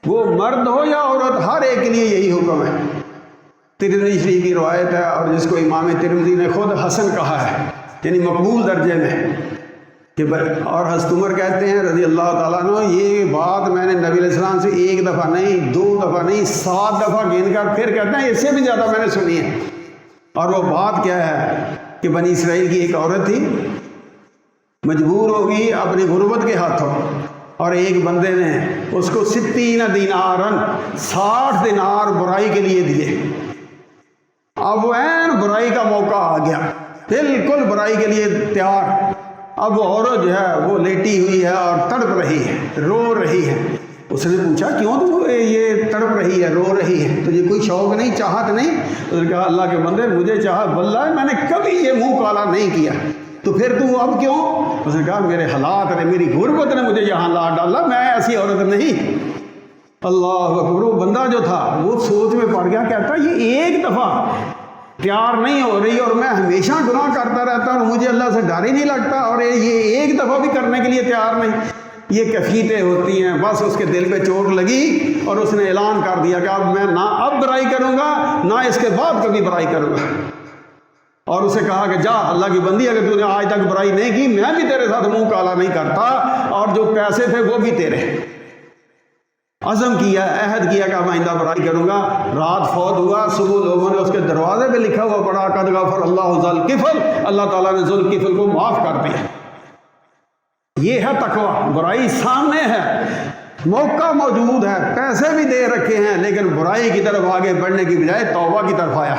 وہ مرد ہو یا عورت، ہر ایک کے لیے یہی حکم ہے۔ ترمذی شریف کی روایت ہے، اور جس کو امام ترمذی نے خود حسن کہا ہے، یعنی مقبول درجے میں، کہ اور حضرت عمر کہتے ہیں رضی اللہ تعالیٰ عنہ، یہ بات میں نے نبی علیہ السلام سے 1 دفعہ نہیں، 2 دفعہ نہیں، 7 دفعہ گن کر پھر کہتے ہیں اس سے بھی زیادہ میں نے سنی ہے۔ اور وہ بات کیا ہے کہ بنی اسرائیل کی ایک عورت تھی، مجبور ہوگی اپنی غربت کے ہاتھوں، اور ایک بندے نے اس کو 60 دینارن 60 دینار برائی کے لیے دیے۔ اب وہ عین برائی کا موقع آ گیا، بالکل برائی کے لیے تیار۔ اب وہ عورت جو ہے وہ لیٹی ہوئی ہے اور تڑپ رہی ہے، رو رہی ہے۔ اس نے پوچھا کیوں تو یہ تڑپ رہی ہے، رو رہی ہے، تجھے کوئی شوق نہیں، چاہت نہیں؟ اس نے کہا اللہ کے بندے مجھے چاہت واللہ میں نے کبھی یہ منہ کالا نہیں کیا، تو پھر تو اب کیوں؟ اس نے کہا میرے حالات نے، میری غربت نے مجھے یہاں لا ڈالا، میں ایسی عورت نہیں۔ اللہ اکبر۔ وہ بندہ جو تھا وہ سوچ میں پڑ گیا، کہتا یہ 1 دفعہ تیار نہیں ہو رہی اور میں ہمیشہ گناہ کرتا رہتا اور مجھے اللہ سے ڈر ہی نہیں لگتا، اور یہ 1 دفعہ بھی کرنے کے لیے تیار نہیں۔ یہ کفیتیں ہوتی ہیں، بس اس کے دل پہ چوٹ لگی اور اس نے اعلان کر دیا کہ اب میں نہ اب برائی کروں گا نہ اس کے بعد کبھی برائی کروں گا، اور اسے کہا کہ جا اللہ کی بندی، اگر تو نے آج تک برائی نہیں کی میں بھی تیرے ساتھ منہ کالا نہیں کرتا، اور جو پیسے تھے وہ بھی تیرے۔ عزم کیا، عہد کیا کہ اب آئندہ برائی کروں گا۔ رات فوت ہوا، صبح لوگوں نے اس کے دروازے پہ لکھا ہوا پڑھا قد غفر اللہ ذوالکفل، اللہ تعالیٰ نے ذوالکفل کو معاف کر دیا۔ یہ ہے تقویٰ، برائی سامنے ہے، موقع موجود ہے، پیسے بھی دے رکھے ہیں، لیکن برائی کی طرف آگے بڑھنے کی بجائے توبہ کی طرف آیا،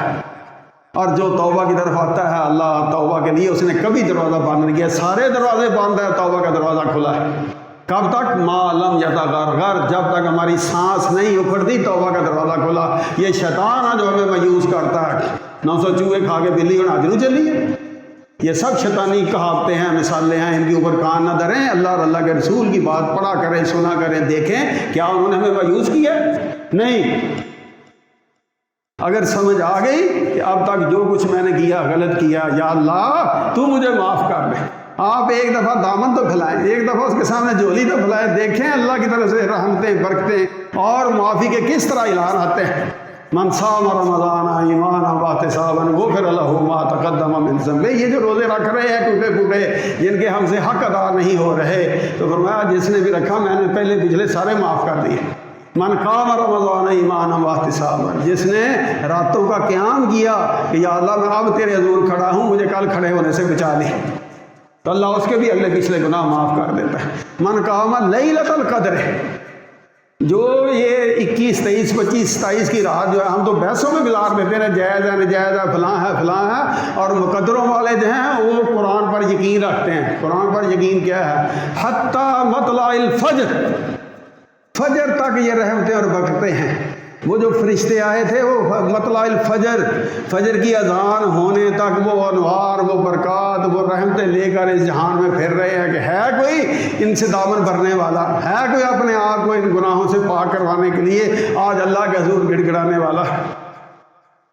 اور جو توبہ کی طرف آتا ہے اللہ توبہ کے لیے اس نے کبھی دروازہ بند نہیں کیا، سارے دروازے بند ہیں، توبہ کا دروازہ کھلا ہے۔ کب تک؟ ما لم یتغرغر، جب تک ہماری سانس نہیں اکھڑتی توبہ کا دروازہ کھلا۔ یہ شیطان ہے جو ہمیں مایوس کرتا ہے، 900 چوہے کھا کے بلی اور حاضر چلی ہے، یہ سب شیطانی کہاوتیں ہیں، مثالیں ہیں، ان کے اوپر کان نہ دھریں، اللہ اور اللہ کے رسول کی بات پڑھا کریں، سنا کریں، دیکھیں کیا انہوں نے ہمیں مایوس کیا؟ نہیں۔ اگر سمجھ آ گئی کہ اب تک جو کچھ میں نے کیا غلط کیا، یا اللہ تو مجھے معاف کر دے، آپ ایک دفعہ دامن تو پھیلائیں، ایک دفعہ اس کے سامنے جھولی تو پھیلائیں، دیکھیں اللہ کی طرف سے رحمتیں برکتیں اور معافی کے کس طرح اعلان آتے ہیں۔ من صام رمضان ایمانا واحتسابا غفر له ما تقدم من ذنبه، یہ جو روزے رکھ رہے ہیں ٹوٹے پھوٹے جن کے ہم سے حق ادا نہیں ہو رہے، تو فرمایا جس نے بھی رکھا میں نے پہلے پچھلے سارے معاف کر دیے۔ من قام رمضان ایمانا واحتسابا، جس نے راتوں کا قیام کیا کہ یا اللہ میں اب تیرے حضور کھڑا ہوں، مجھے کل کھڑے ہونے سے بچا لے، تو اللہ اس کے بھی اگلے پچھلے گناہ معاف کر دیتا ہے۔ من قام لیلۃ القدر، جو یہ 21 23 25 27 کی رات جو ہے ہم تو بحثوں میں گزار دیتے ہیں، جائز ہے نجائز ہے فلاں ہے فلاں ہے، اور مقدروں والے جو ہیں وہ قرآن پر یقین رکھتے ہیں۔ قرآن پر یقین کیا ہے؟ حتیٰ مطلع الفجر، فجر تک یہ رحمتیں اور برکتیں ہیں۔ وہ جو فرشتے آئے تھے وہ مطلع الفجر، فجر کی اذان ہونے تک وہ انوار، وہ برکات، وہ رحمتیں لے کر اس جہان میں پھر رہے ہیں کہ ہے کوئی ان سے دامن بھرنے والا، ہے کوئی اپنے آپ کو ان گناہوں سے پاک کروانے کے لیے آج اللہ کے حضور گڑ گڑانے والا۔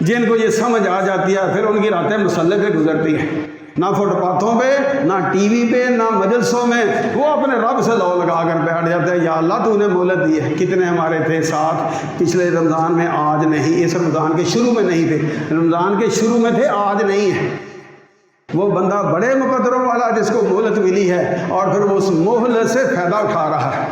جن کو یہ سمجھ آ جاتی ہے پھر ان کی راتیں مسلح پہ گزرتی ہیں، نہ فٹ پاتھوں پہ، نہ ٹی وی پہ، نہ مجلسوں میں، وہ اپنے رب سے لو لگا کر بیٹھ جاتے ہیں، یا اللہ تو نے مہلت دی ہے، کتنے ہمارے تھے ساتھ پچھلے رمضان میں، آج نہیں، اس رمضان کے شروع میں نہیں تھے، رمضان کے شروع میں تھے، آج نہیں ہے۔ وہ بندہ بڑے مقدروں والا جس کو مہلت ملی ہے اور پھر وہ اس مہلت سے فائدہ اٹھا رہا ہے۔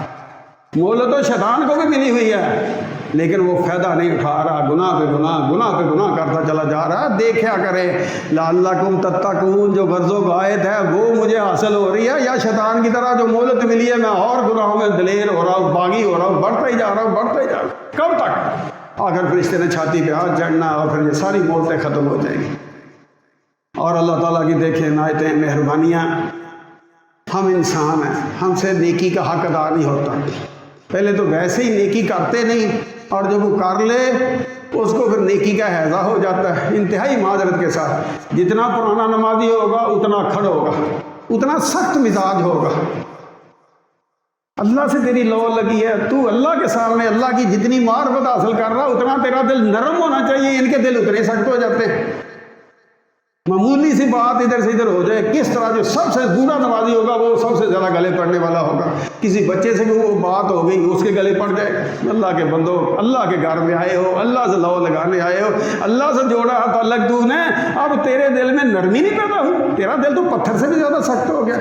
مہلت تو شیطان کو بھی ملی ہوئی ہے لیکن وہ فائدہ نہیں اٹھا رہا، گناہ پہ گناہ، گناہ پہ گناہ کرتا چلا جا رہا ہے۔ دیکھا کرے لعلکم تتقون، جو غرض و غایت ہے وہ مجھے حاصل ہو رہی ہے، یا شیطان کی طرح جو مہلت ملی ہے میں اور گناہوں میں دلیر ہو رہا ہوں، باغی ہو رہا ہوں، بڑھتا ہی جا رہا ہوں، بڑھتا ہی جا رہا ہوں۔ کب تک؟ آخر فرشتے نے چھاتی پہ ہاتھ جڑنا اور پھر یہ ساری مہلتیں ختم ہو جائیں گی۔ اور اللہ تعالیٰ کی دیکھیں عنایتیں، مہربانیاں، ہم انسان ہیں، ہم سے نیکی کا حق ادا نہیں ہوتا، پہلے تو ویسے ہی نیکی کرتے نہیں، اور جب وہ کر لے اس کو پھر نیکی کا ہیضہ ہو جاتا ہے، انتہائی معذرت کے ساتھ۔ جتنا پرانا نمازی ہوگا اتنا کھڑ ہوگا، اتنا سخت مزاج ہوگا۔ اللہ سے تیری لو لگی ہے، تو اللہ کے سامنے اللہ کی جتنی معرفت حاصل کر رہا اتنا تیرا دل نرم ہونا چاہیے، ان کے دل اتنے سخت ہو جاتے ہیں۔ معمولی سی بات ادھر سے ادھر ہو جائے، کس طرح جو سب سے برا نمازی ہوگا وہ سب سے زیادہ گلے پڑنے والا ہوگا۔ کسی بچے سے بھی وہ بات ہو گئی اس کے گلے پڑ جائے۔ اللہ کے بندو، اللہ کے گھر میں آئے ہو، اللہ سے لو لگانے آئے ہو، اللہ سے جوڑا ہے تعلق تو نے، اب تیرے دل میں نرمی نہیں پیدا ہوئی، تیرا دل تو پتھر سے بھی زیادہ سخت ہو گیا۔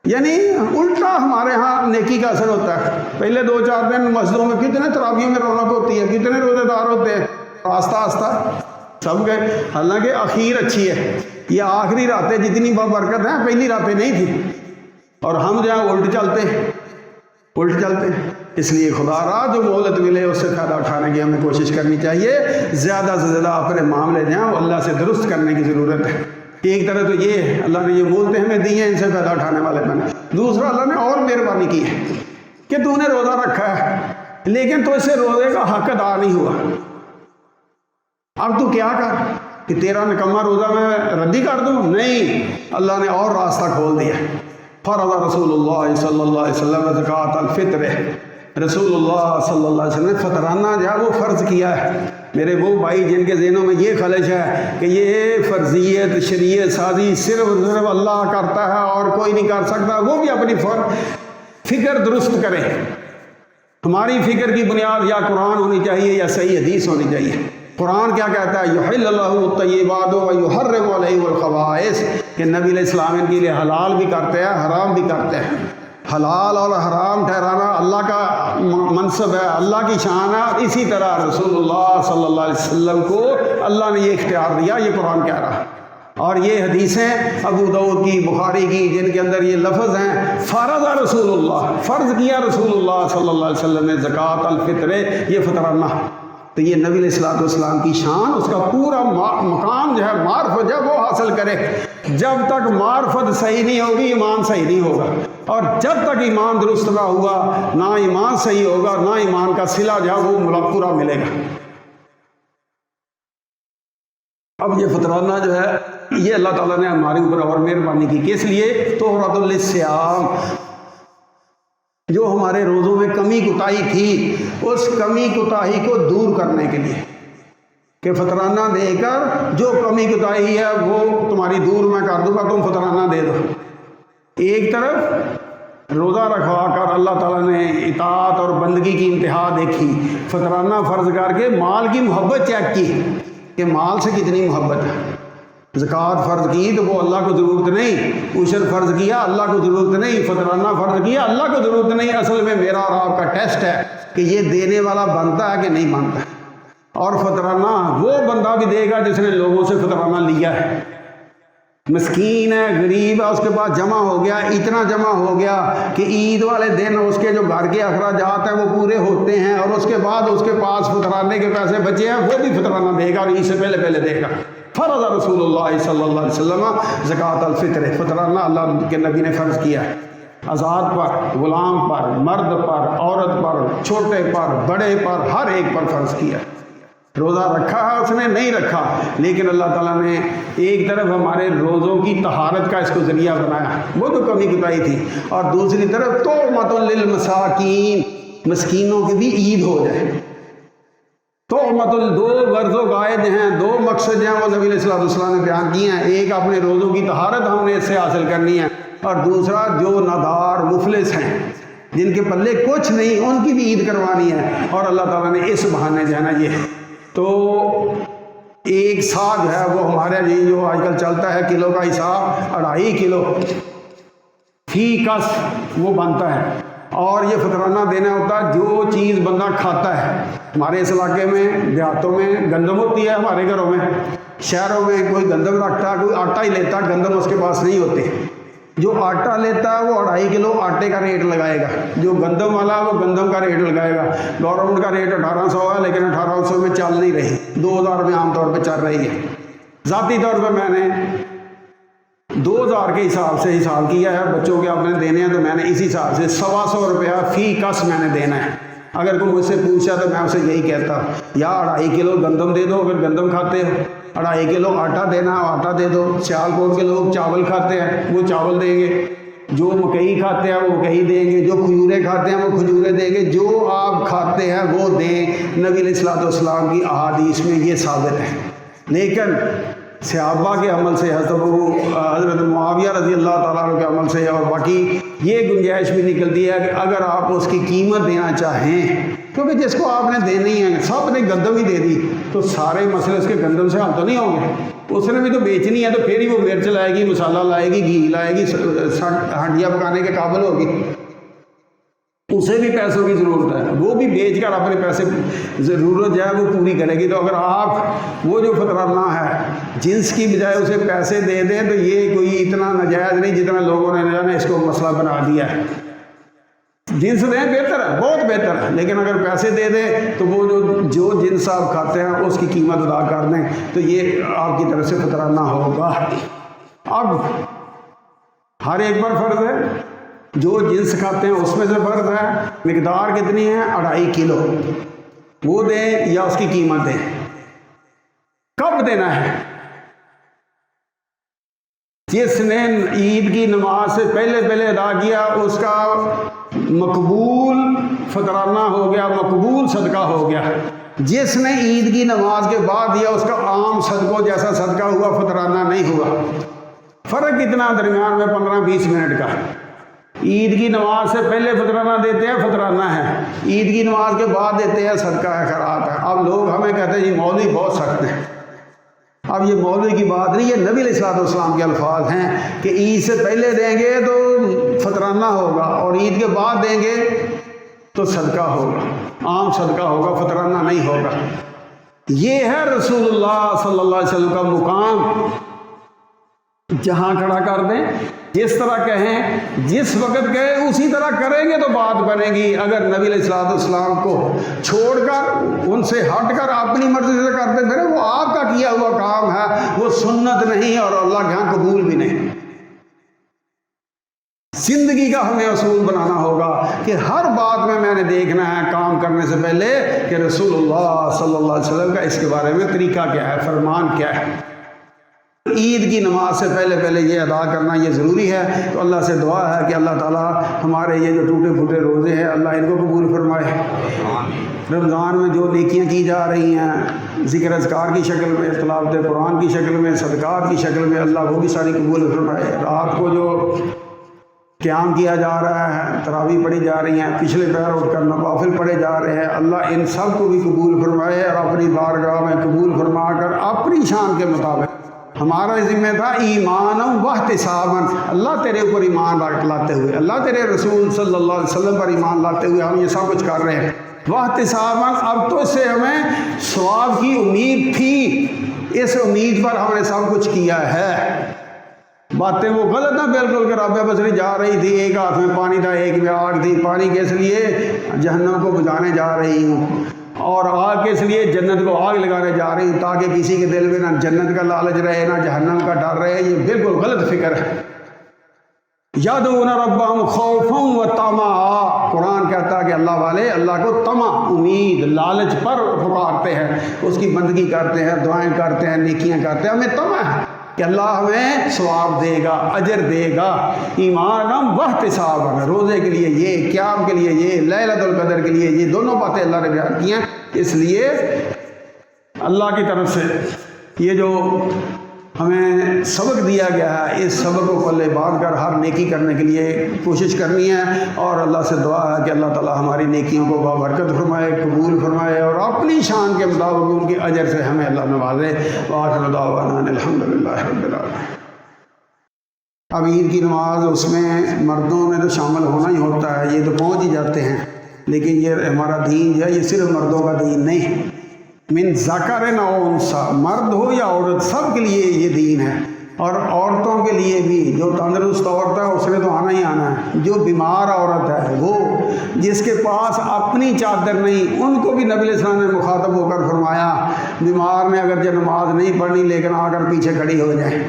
یعنی الٹا ہمارے ہاں نیکی کا اثر ہوتا ہے۔ پہلے 2-4 دن مسجدوں میں کتنے تراویح میں رونق ہوتی ہے، کتنے روزے دار ہوتے ہیں، آہستہ آہستہ سب گئے۔ حالانکہ اخیر اچھی ہے، یہ آخری راتیں جتنی بابرکت ہیں پہلی راتیں نہیں تھیں، اور ہم جہاں الٹ چلتے ہیں۔ اس لیے خدا را جو مہلت ملے اس سے فائدہ اٹھانے کی ہمیں کوشش کرنی چاہیے، زیادہ سے زیادہ اپنے معاملے جو ہیں وہ اللہ سے درست کرنے کی ضرورت ہے۔ ایک طرح تو یہ اللہ نے یہ مہلتیں ہمیں دی ہیں، ان سے فائدہ اٹھانے والے بنے۔ دوسرا اللہ نے اور مہربانی کی ہے کہ تو نے روزہ رکھا ہے لیکن تو اس سے روزے کا حق ادا نہیں ہوا، اب تو کیا کر کہ تیرا نکمہ روزہ میں ردی کر دوں؟ نہیں، اللہ نے اور راستہ کھول دیا۔ فرض رسول اللہ صلی اللہ علیہ وسلم زکوٰۃ الفطر، رسول اللہ صلی اللہ علیہ وسلم نے فطرانہ جو ہے وہ فرض کیا ہے۔ میرے وہ بھائی جن کے ذہنوں میں یہ خلش ہے کہ یہ فرضیت شریعت سازی صرف اللہ کرتا ہے اور کوئی نہیں کر سکتا، وہ بھی اپنی فکر درست کریں. ہماری فکر کی بنیاد یا قرآن ہونی چاہیے یا صحیح حدیث ہونی چاہیے. قرآن کیا کہتا ہے؟ یحل اللہ الطیبات ویحرم علیہم الخبائث، کہ نبی علیہ السلام ان کے لیے حلال بھی کرتے ہیں حرام بھی کرتے ہیں. حلال اور حرام ٹھہرانا اللہ کا منصب ہے، اللہ کی شان ہے. اسی طرح رسول اللہ صلی اللہ علیہ وسلم کو اللہ نے یہ اختیار دیا. یہ قرآن کہہ رہا ہے. اور یہ حدیثیں ابو داؤد کی، بخاری کی، جن کے اندر یہ لفظ ہیں فرض رسول اللہ، فرض کیا رسول اللہ صلی اللہ علیہ وسلم نے زکوٰۃ الفطر، یہ فطرانہ. تو یہ نبی علیہ السلام کی شان، اس کا پورا مقام جو ہے معرفت جب وہ حاصل کرے. جب تک معرفت صحیح نہیں ہوگی ایمان صحیح نہیں ہوگا، اور جب تک ایمان درست نہ ہوا نہ ایمان صحیح ہوگا، نہ ایمان کا صلہ جو ہے وہ پورا ملے گا. اب یہ فطرانہ جو ہے یہ اللہ تعالیٰ نے ہمارے اوپر اور مہربانی کی. کس لیے؟ طہرۃ للصیام، جو ہمارے روزوں میں کمی کوتاہی تھی اس کمی کوتاہی کو دور کرنے کے لیے، کہ فطرانہ دے کر جو کمی کوتاہی ہے وہ تمہاری دور میں کر دوں گا، تم فطرانہ دے دو. ایک طرف روزہ رکھوا کر اللہ تعالیٰ نے اطاعت اور بندگی کی انتہا دیکھی، فطرانہ فرض کر کے مال کی محبت چیک کی کہ مال سے کتنی محبت ہے. زکوٰۃ فرض کی تو وہ اللہ کو ضرورت نہیں، عشر فرض کیا اللہ کو ضرورت نہیں، فطرانہ فرض کیا اللہ کو ضرورت نہیں. اصل میں میرا اور آپ کا ٹیسٹ ہے کہ یہ دینے والا بنتا ہے کہ نہیں بنتا. اور فطرانہ وہ بندہ بھی دے گا جس نے لوگوں سے فطرانہ لیا ہے. مسکین ہے، غریب ہے، اس کے پاس جمع ہو گیا، اتنا جمع ہو گیا کہ عید والے دن اس کے جو گھر کے اخراجات ہیں وہ پورے ہوتے ہیں، اور اس کے بعد اس کے پاس فطرانے کے پیسے بچے ہیں، وہ بھی فطرانہ دے گا اور عید سے پہلے دے گا. فرض رسول اللہ صلی اللہ علیہ وسلم زکوٰۃ الفطر، فطرانہ اللہ کے نبی نے فرض کیا ہے. آزاد پر، غلام پر، مرد پر، عورت پر، چھوٹے پر، بڑے پر، ہر ایک پر فرض کیا. روزہ رکھا ہے اس نے؟ نہیں رکھا، لیکن اللہ تعالیٰ نے ایک طرف ہمارے روزوں کی طہارت کا اس کو ذریعہ بنایا، وہ تو کمی کوتاہی تھی، اور دوسری طرف تہمۃ للمساکین، مسکینوں کی بھی عید ہو جائے. تہمۃ، دو غرض و قائد ہیں، دو مقصد ہیں وہ نبی علیہ السلام نے بیان کیے ہیں. ایک اپنے روزوں کی طہارت ہم نے اس سے حاصل کرنی ہے، اور دوسرا جو نادار مفلس ہیں جن کے پلے کچھ نہیں ان کی بھی عید کروانی ہے. اور اللہ تعالیٰ نے اس بہانے جو ہے نا یہ تو ایک سا جو ہے وہ ہمارے لیے جو آج کل چلتا ہے کلو کا حساب 2.5 کلو فی کس وہ بنتا ہے. اور یہ فطرانہ دینا ہوتا ہے جو چیز بندہ کھاتا ہے. ہمارے اس علاقے میں دیہاتوں میں گندم ہوتی ہے، ہمارے گھروں میں، شہروں میں کوئی گندم رکھتا ہے، کوئی آٹا ہی لیتا ہے، گندم اس کے پاس نہیں ہوتے. جو آٹا لیتا ہے وہ 2.5 کلو آٹے کا ریٹ لگائے گا، جو گندم والا ہے وہ گندم کا ریٹ لگائے گا. گورنمنٹ کا ریٹ 1800 ہے، لیکن 1800 میں چل نہیں رہی، 2000 میں عام طور پہ چل رہی ہے. ذاتی طور پہ میں نے 2000 کے حساب سے حساب کیا ہے، بچوں کے آپ نے دینے ہیں تو میں نے اسی حساب سے 125 روپیہ فی کس میں نے دینا ہے. اگر کوئی مجھ سے پوچھا تو میں اسے یہی کہتا یا 2.5 کلو گندم دے دو اگر گندم کھاتے ہو، 2.5 کلو آٹا دینا آٹا دے دو. سیال کوٹ کے لوگ چاول کھاتے ہیں وہ چاول دیں گے، جو مکئی کھاتے ہیں وہ مکئی دیں گے، جو کھجوریں کھاتے ہیں وہ کھجوریں دیں گے. جو آپ کھاتے ہیں وہ دیں. نبی علیہ السلام کی احادیث میں یہ ثابت ہے. لیکن صحابہ کے عمل سے، حضرت معاویہ رضی اللہ تعالیٰ عنہ کے عمل سے، اور باقی یہ گنجائش بھی نکلتی ہے کہ اگر آپ اس کی قیمت دینا چاہیں، کیونکہ جس کو آپ نے دینی ہے سب نے گندم ہی دے دی تو سارے مسئلے اس کے گندم سے حل تو نہیں ہوں گے. اس نے بھی تو بیچنی ہے، تو پھر ہی وہ مرچ لائے گی، مسالہ لائے گی، گھی لائے گی، ہانڈیاں پکانے کے قابل ہوگی. اسے بھی پیسوں کی ضرورت ہے، وہ بھی بیچ کر اپنے پیسے ضرورت جو ہے وہ پوری کرے گی. تو اگر آپ وہ جو فطرانہ ہے جنس کی بجائے اسے پیسے دے دیں تو یہ کوئی اتنا ناجائز نہیں جتنا لوگوں نے اس کو مسئلہ بنا دیا ہے. جنس دیں بہتر ہے، بہت بہتر ہے، لیکن اگر پیسے دے دیں تو وہ جو جنس آپ کھاتے ہیں اس کی قیمت ادا کر دیں تو یہ آپ کی طرف سے فطرانہ ہوگا. اب ہر ایک پر فرض ہے، جو جنس کھاتے ہیں اس میں سے فرض ہے. مقدار کتنی ہے؟ 2.5 کلو. وہ دیں یا اس کی قیمت دیں. کب دینا ہے؟ جس نے عید کی نماز سے پہلے ادا کیا اس کا مقبول فطرانہ ہو گیا، مقبول صدقہ ہو گیا. جس نے عید کی نماز کے بعد دیا اس کا عام صدقوں جیسا صدقہ ہوا، فطرانہ نہیں ہوا. فرق کتنا درمیان میں؟ 15-20 منٹ کا. عید کی نماز سے پہلے فطرانہ دیتے ہیں، فطرانہ ہے، عید کی نماز کے بعد دیتے ہیں، صدقہ ہے، خیرات ہے۔ اب لوگ ہمیں کہتے ہیں جی مولوی بہت سخت ہیں۔ اب یہ مولوی کی بات نہیں، یہ نبی علیہ السلام کے الفاظ ہیں کہ عید سے پہلے دیں گے تو فطرانہ ہوگا اور عید کے بعد دیں گے تو صدقہ ہوگا، عام صدقہ ہوگا، فطرانہ نہیں ہوگا۔ یہ ہے رسول اللہ صلی اللہ علیہ وسلم کا مقام، جہاں کھڑا کر دیں، جس طرح کہیں، جس وقت کہیں اسی طرح کریں گے تو بات بنے گی۔ اگر نبی علیہ السلام کو چھوڑ کر، ان سے ہٹ کر اپنی مرضی سے کرتے پھرے، وہ آپ کا کیا ہوا کام ہے، وہ سنت نہیں اور اللہ کے ہاں قبول بھی نہیں۔ زندگی کا ہمیں اصول بنانا ہوگا کہ ہر بات میں نے دیکھنا ہے کام کرنے سے پہلے کہ رسول اللہ صلی اللہ علیہ وسلم کا اس کے بارے میں طریقہ کیا ہے، فرمان کیا ہے۔ عید کی نماز سے پہلے یہ ادا کرنا یہ ضروری ہے۔ تو اللہ سے دعا ہے کہ اللہ تعالیٰ ہمارے یہ جو ٹوٹے پھوٹے روزے ہیں اللہ ان کو قبول فرمائے۔ رمضان میں جو نیکیاں کی جا رہی ہیں، ذکر اذکار کی شکل میں، تلاوت قرآن کی شکل میں، صدقات کی شکل میں، اللہ وہ بھی ساری قبول فرمائے۔ رات کو جو قیام کیا جا رہا ہے، تراویح پڑھی جا رہی ہیں، پچھلے پیر اٹھ کر نوافل پڑھے جا رہے ہیں، اللہ ان سب کو بھی قبول فرمائے اور اپنی بارگاہ میں قبول فرما کر اپنی شان کے مطابق۔ ہمارا ذمہ تھا ایمان و احتساباً، اللہ تیرے اوپر ایمان لاتے ہوئے، اللہ تیرے رسول صلی اللہ علیہ وسلم پر ایمان لاتے ہوئے ہم یہ سب کچھ کر رہے ہیں۔ واحتساباً، اب تو اس سے ہمیں ثواب کی امید تھی، اس امید پر ہم نے سب کچھ کیا ہے۔ باتیں وہ غلط ہیں بالکل کہ رابعہ بصری جا رہی تھی، ایک ہاتھ میں پانی تھا، ایک میں آگ تھی، پانی کس لیے؟ جہنم کو بجھانے جا رہی ہوں، اور آگ کس لیے؟ جنت کو آگ لگانے جا رہی ہوں، تاکہ کسی کے دل میں نہ جنت کا لالچ رہے نہ جہنم کا ڈر رہے۔ یہ بالکل غلط فکر ہے۔ یدعون ربهم خوفا وطمعا، قرآن کہتا ہے کہ اللہ والے اللہ کو طمع، امید، لالچ پر پکارتے ہیں، اس کی بندگی کرتے ہیں، دعائیں کرتے ہیں، نیکیاں کرتے ہیں، ہمیں طمع ہے کہ اللہ ہمیں ثواب دے گا، اجر دے گا۔ ایمان واحتسابا، روزے کے لیے یہ، قیام کے لیے یہ، لیلۃ القدر کے لیے یہ، دونوں باتیں اللہ نے بیان کی ہیں۔ اس لیے اللہ کی طرف سے یہ جو ہمیں سبق دیا گیا ہے، اس سبق کو پلے باندھ کر ہر نیکی کرنے کے لیے کوشش کرنی ہے، اور اللہ سے دعا ہے کہ اللہ تعالی ہماری نیکیوں کو بابرکت فرمائے، قبول فرمائے، اور اپنی شان کے مطابق ان کے اجر سے ہمیں اللہ نوازے۔ وآخر دعوانا ان الحمدللہ رب العالمین۔ اب عید کی نماز، اس میں مردوں نے تو شامل ہونا ہی ہوتا ہے، یہ تو پہنچ ہی جاتے ہیں، لیکن یہ ہمارا دین جو ہے یہ صرف مردوں کا دین نہیں، من ذکر او انثی، مرد ہو یا عورت، سب کے لیے یہ دین ہے۔ اور عورتوں کے لیے بھی، جو تندرست عورت ہے اس نے تو آنا ہی آنا ہے، جو بیمار عورت ہے، وہ جس کے پاس اپنی چادر نہیں، ان کو بھی نبی علیہ السلام نے مخاطب ہو کر فرمایا بیمار نے اگر جو نماز نہیں پڑھنی لیکن آ کر پیچھے کھڑی ہو جائے،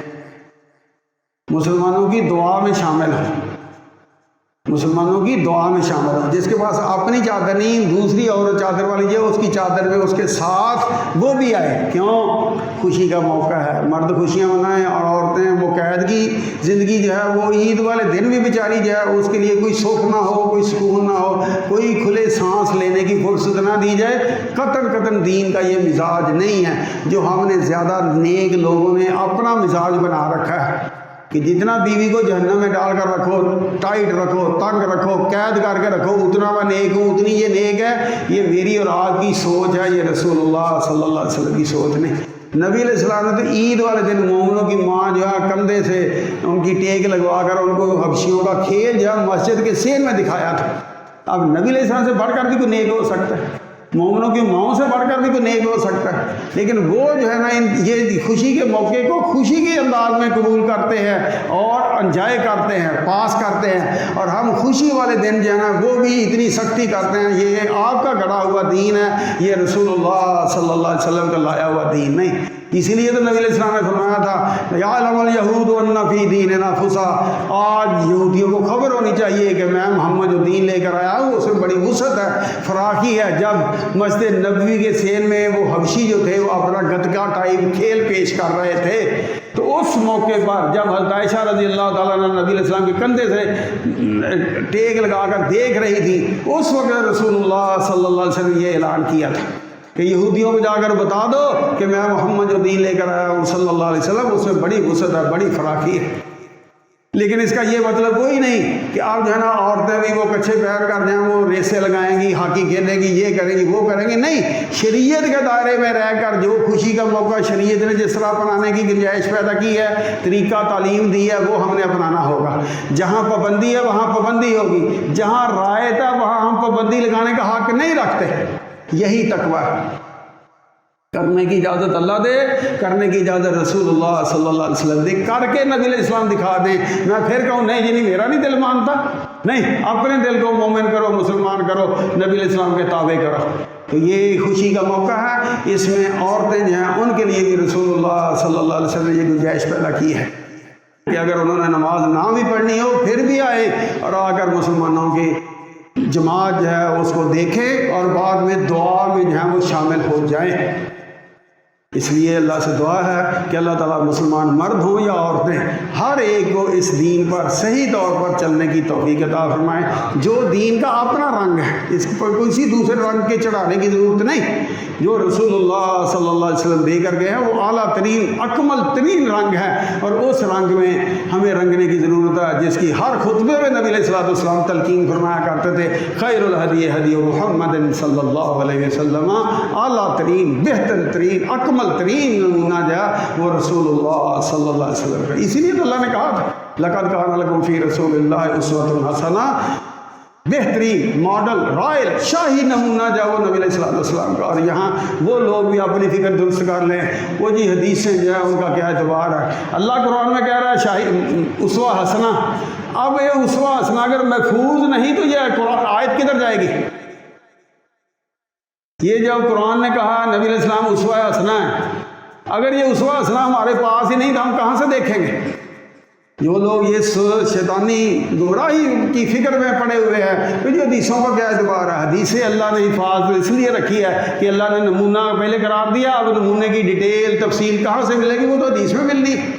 مسلمانوں کی دعا میں شامل ہو، مسلمانوں کی دعا میں شامل ہو۔ جس کے پاس اپنی چادر نہیں، دوسری عورت چادر والی جو اس کی چادر میں اس کے ساتھ وہ بھی آئے، کیوں؟ خوشی کا موقع ہے، مرد خوشیاں منائیں اور عورتیں وہ قید کی زندگی جو ہے، وہ عید والے دن بھی بیچاری جو ہے اس کے لیے کوئی سکھ نہ ہو، کوئی سکون نہ ہو، کوئی کھلے سانس لینے کی فرصت نہ دی جائے۔ قطن دین کا یہ مزاج نہیں ہے، جو ہم نے زیادہ نیک لوگوں نے اپنا مزاج بنا رکھا ہے کہ جتنا بیوی کو جہنم میں ڈال کر رکھو، ٹائٹ رکھو، تنگ رکھو، قید کر کے رکھو، اتنا میں نیک ہوں، اتنی یہ نیک ہے۔ یہ میری اور آپ کی سوچ ہے، یہ رسول اللہ صلی اللہ علیہ وسلم کی سوچ نہیں۔ نبی علیہ السلام نے تو عید والے دن مومنوں کی ماں جو ہے کندھے سے ان کی ٹیک لگوا کر ان کو حبشیوں کا کھیل جو ہے مسجد کے سین میں دکھایا تھا۔ اب نبی علیہ السلام سے بڑھ کر بھی کوئی نیک ہو سکتا ہے، مومنوں کی ماؤں سے بڑھ کر بھی کوئی نیک ہو سکتا ہے، لیکن وہ جو ہے نا یہ خوشی کے موقع کو خوشی کے انداز میں قبول کرتے ہیں اور انجوائے کرتے ہیں، پاس کرتے ہیں، اور ہم خوشی والے دن جو ہے نا وہ بھی اتنی سختی کرتے ہیں۔ یہ آپ کا گڑھا ہوا دین ہے، یہ رسول اللہ صلی اللہ علیہ وسلم کا لایا ہوا دین نہیں۔ اسی لیے تو نبی علیہ السلام نے فرمایا تھا یعلم الیہود ان فی دیننا فسح، آج یہودیوں کو خبر ہونی چاہیے کہ میں محمد جو دین لے کر آیا ہوں اس میں بڑی وسعت ہے، فراخی ہے۔ جب مسجد نبوی کے سین میں وہ حبشی جو تھے وہ اپنا گتکا ٹائپ کھیل پیش کر رہے تھے، تو اس موقع پر جب حضرت عائشہ رضی اللہ تعالیٰ عنہ نبی علیہ السلام کے کندھے سے ٹیک لگا کر دیکھ رہی تھی، اس وقت رسول اللہ صلی اللہ علیہ وسلم یہ اعلان کیا تھا کہ یہودیوں کو جا کر بتا دو کہ میں محمد جو دین لے کر آیا ہوں صلی اللہ علیہ وسلم، اس میں بڑی وسعت ہے، بڑی فراخی ہے۔ لیکن اس کا یہ مطلب کوئی نہیں کہ آپ جو ہے نا عورتیں بھی وہ کچھے پیر کر جائیں، وہ ریسیں لگائیں گی، ہاکی کھیلیں گی، یہ کریں گی، وہ کریں گی، نہیں، شریعت کے دائرے میں رہ کر جو خوشی کا موقع شریعت نے جس طرح اپنانے کی گنجائش پیدا کی ہے، طریقہ تعلیم دی ہے، وہ ہم نے اپنانا ہوگا۔ جہاں پابندی ہے وہاں پابندی ہوگی، جہاں رعایت ہے وہاں ہم پابندی لگانے کا حق نہیں رکھتے۔ یہی تقویٰ ہے۔ کرنے کی اجازت اللہ دے، کرنے کی اجازت رسول اللہ صلی اللہ علیہ وسلم دے، کر کے نبی علیہ السلام دکھا دیں۔ میں پھر کہوں نہیں جی نہیں، میرا نہیں دل مانتا، نہیں، اپنے دل کو مومن کرو، مسلمان کرو، نبی علیہ السلام کے تابع کرو۔ تو یہ خوشی کا موقع ہے، اس میں عورتیں جو ہیں ان کے لیے بھی رسول اللہ صلی اللہ علیہ وسلم نے یہ گنجائش پیدا کی ہے کہ اگر انہوں نے نماز نہ بھی پڑھنی ہو پھر بھی آئے اور آ کر مسلمانوں کی جماعت جو ہے اس کو دیکھے اور بعد میں دعا میں جو ہے وہ شامل ہو جائیں۔ اس لیے اللہ سے دعا ہے کہ اللہ تعالیٰ مسلمان مرد ہوں یا عورتیں، ہر ایک کو اس دین پر صحیح طور پر چلنے کی توفیق عطا فرمائے۔ جو دین کا اپنا رنگ ہے، اس پر کسی دوسرے رنگ کے چڑھانے کی ضرورت نہیں۔ جو رسول اللہ صلی اللہ علیہ وسلم دے کر گئے ہیں وہ اعلیٰ ترین اکمل ترین رنگ ہے، اور اس رنگ میں ہمیں رنگنے کی ضرورت ہے، جس کی ہر خطبے میں نبی علیہ السلام تلقین فرمایا کرتے تھے، خیر الہدی ہدی محمد صلی اللہ علیہ وسلم۔ اعلیٰ ترین، بہتر ترین، اکمل ترین نمونہ جو ہے وہ رسول اللہ صلی اللہ علیہ وسلم کا۔ اسی لیے تو اللہ نے کہا تھا لقد کان لکم فی رسول اللہ اسوۃ حسنہ، بہترین ماڈل، رائل، شاہی نمونہ جو ہے وہ نبی علیہ السلام کا۔ اور یہاں وہ لوگ بھی اپنی فکر درست کر لیں، وہ جی حدیثیں جو ہے ان کا کیا اعتبار ہے۔ اللہ قرآن میں کہہ رہا ہے شاہی اسوہ حسنہ، اب یہ اسوہ حسنہ اگر محفوظ نہیں تو یہ قرآن آیت کدھر جائے گی؟ یہ جب قرآن نے کہا نبی علیہ السلام اسوہ حسنہ ہے، اگر یہ اسوہ حسنہ ہمارے پاس ہی نہیں تو ہم کہاں سے دیکھیں گے؟ جو لوگ یہ شیطانی گمراہی کی فکر میں پڑے ہوئے ہیں کہ جو حدیثوں کا کیا اعتبار ہے، حدیثیں اللہ نے حفاظت اس لیے رکھی ہے کہ اللہ نے نمونہ پہلے قرار دیا، اب نمونے کی ڈیٹیل تفصیل کہاں سے ملے گی؟ وہ تو حدیث میں ملنی ہے۔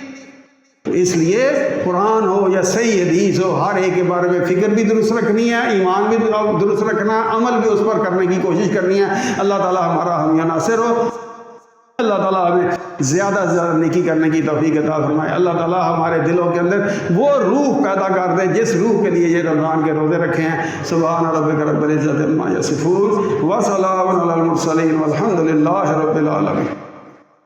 تو اس لیے قرآن ہو یا صحیح حدیث ہو، ہر ایک کے بارے میں فکر بھی درست رکھنی ہے، ایمان بھی درست رکھنا ہے، عمل بھی اس پر کرنے کی کوشش کرنی ہے۔ اللہ تعالیٰ ہمارا حامی ناصر ہو، اللہ تعالیٰ ہمیں زیادہ سے زیادہ نیکی کرنے کی توفیق عطا فرمائے۔ اللہ تعالیٰ ہمارے دلوں کے اندر وہ روح پیدا کر دے جس روح کے لیے یہ رمضان کے روزے رکھے ہیں۔ سبحان ربک رب العزت عما یصفون وسلام علی المرسلین والحمد للہ رب العالمین۔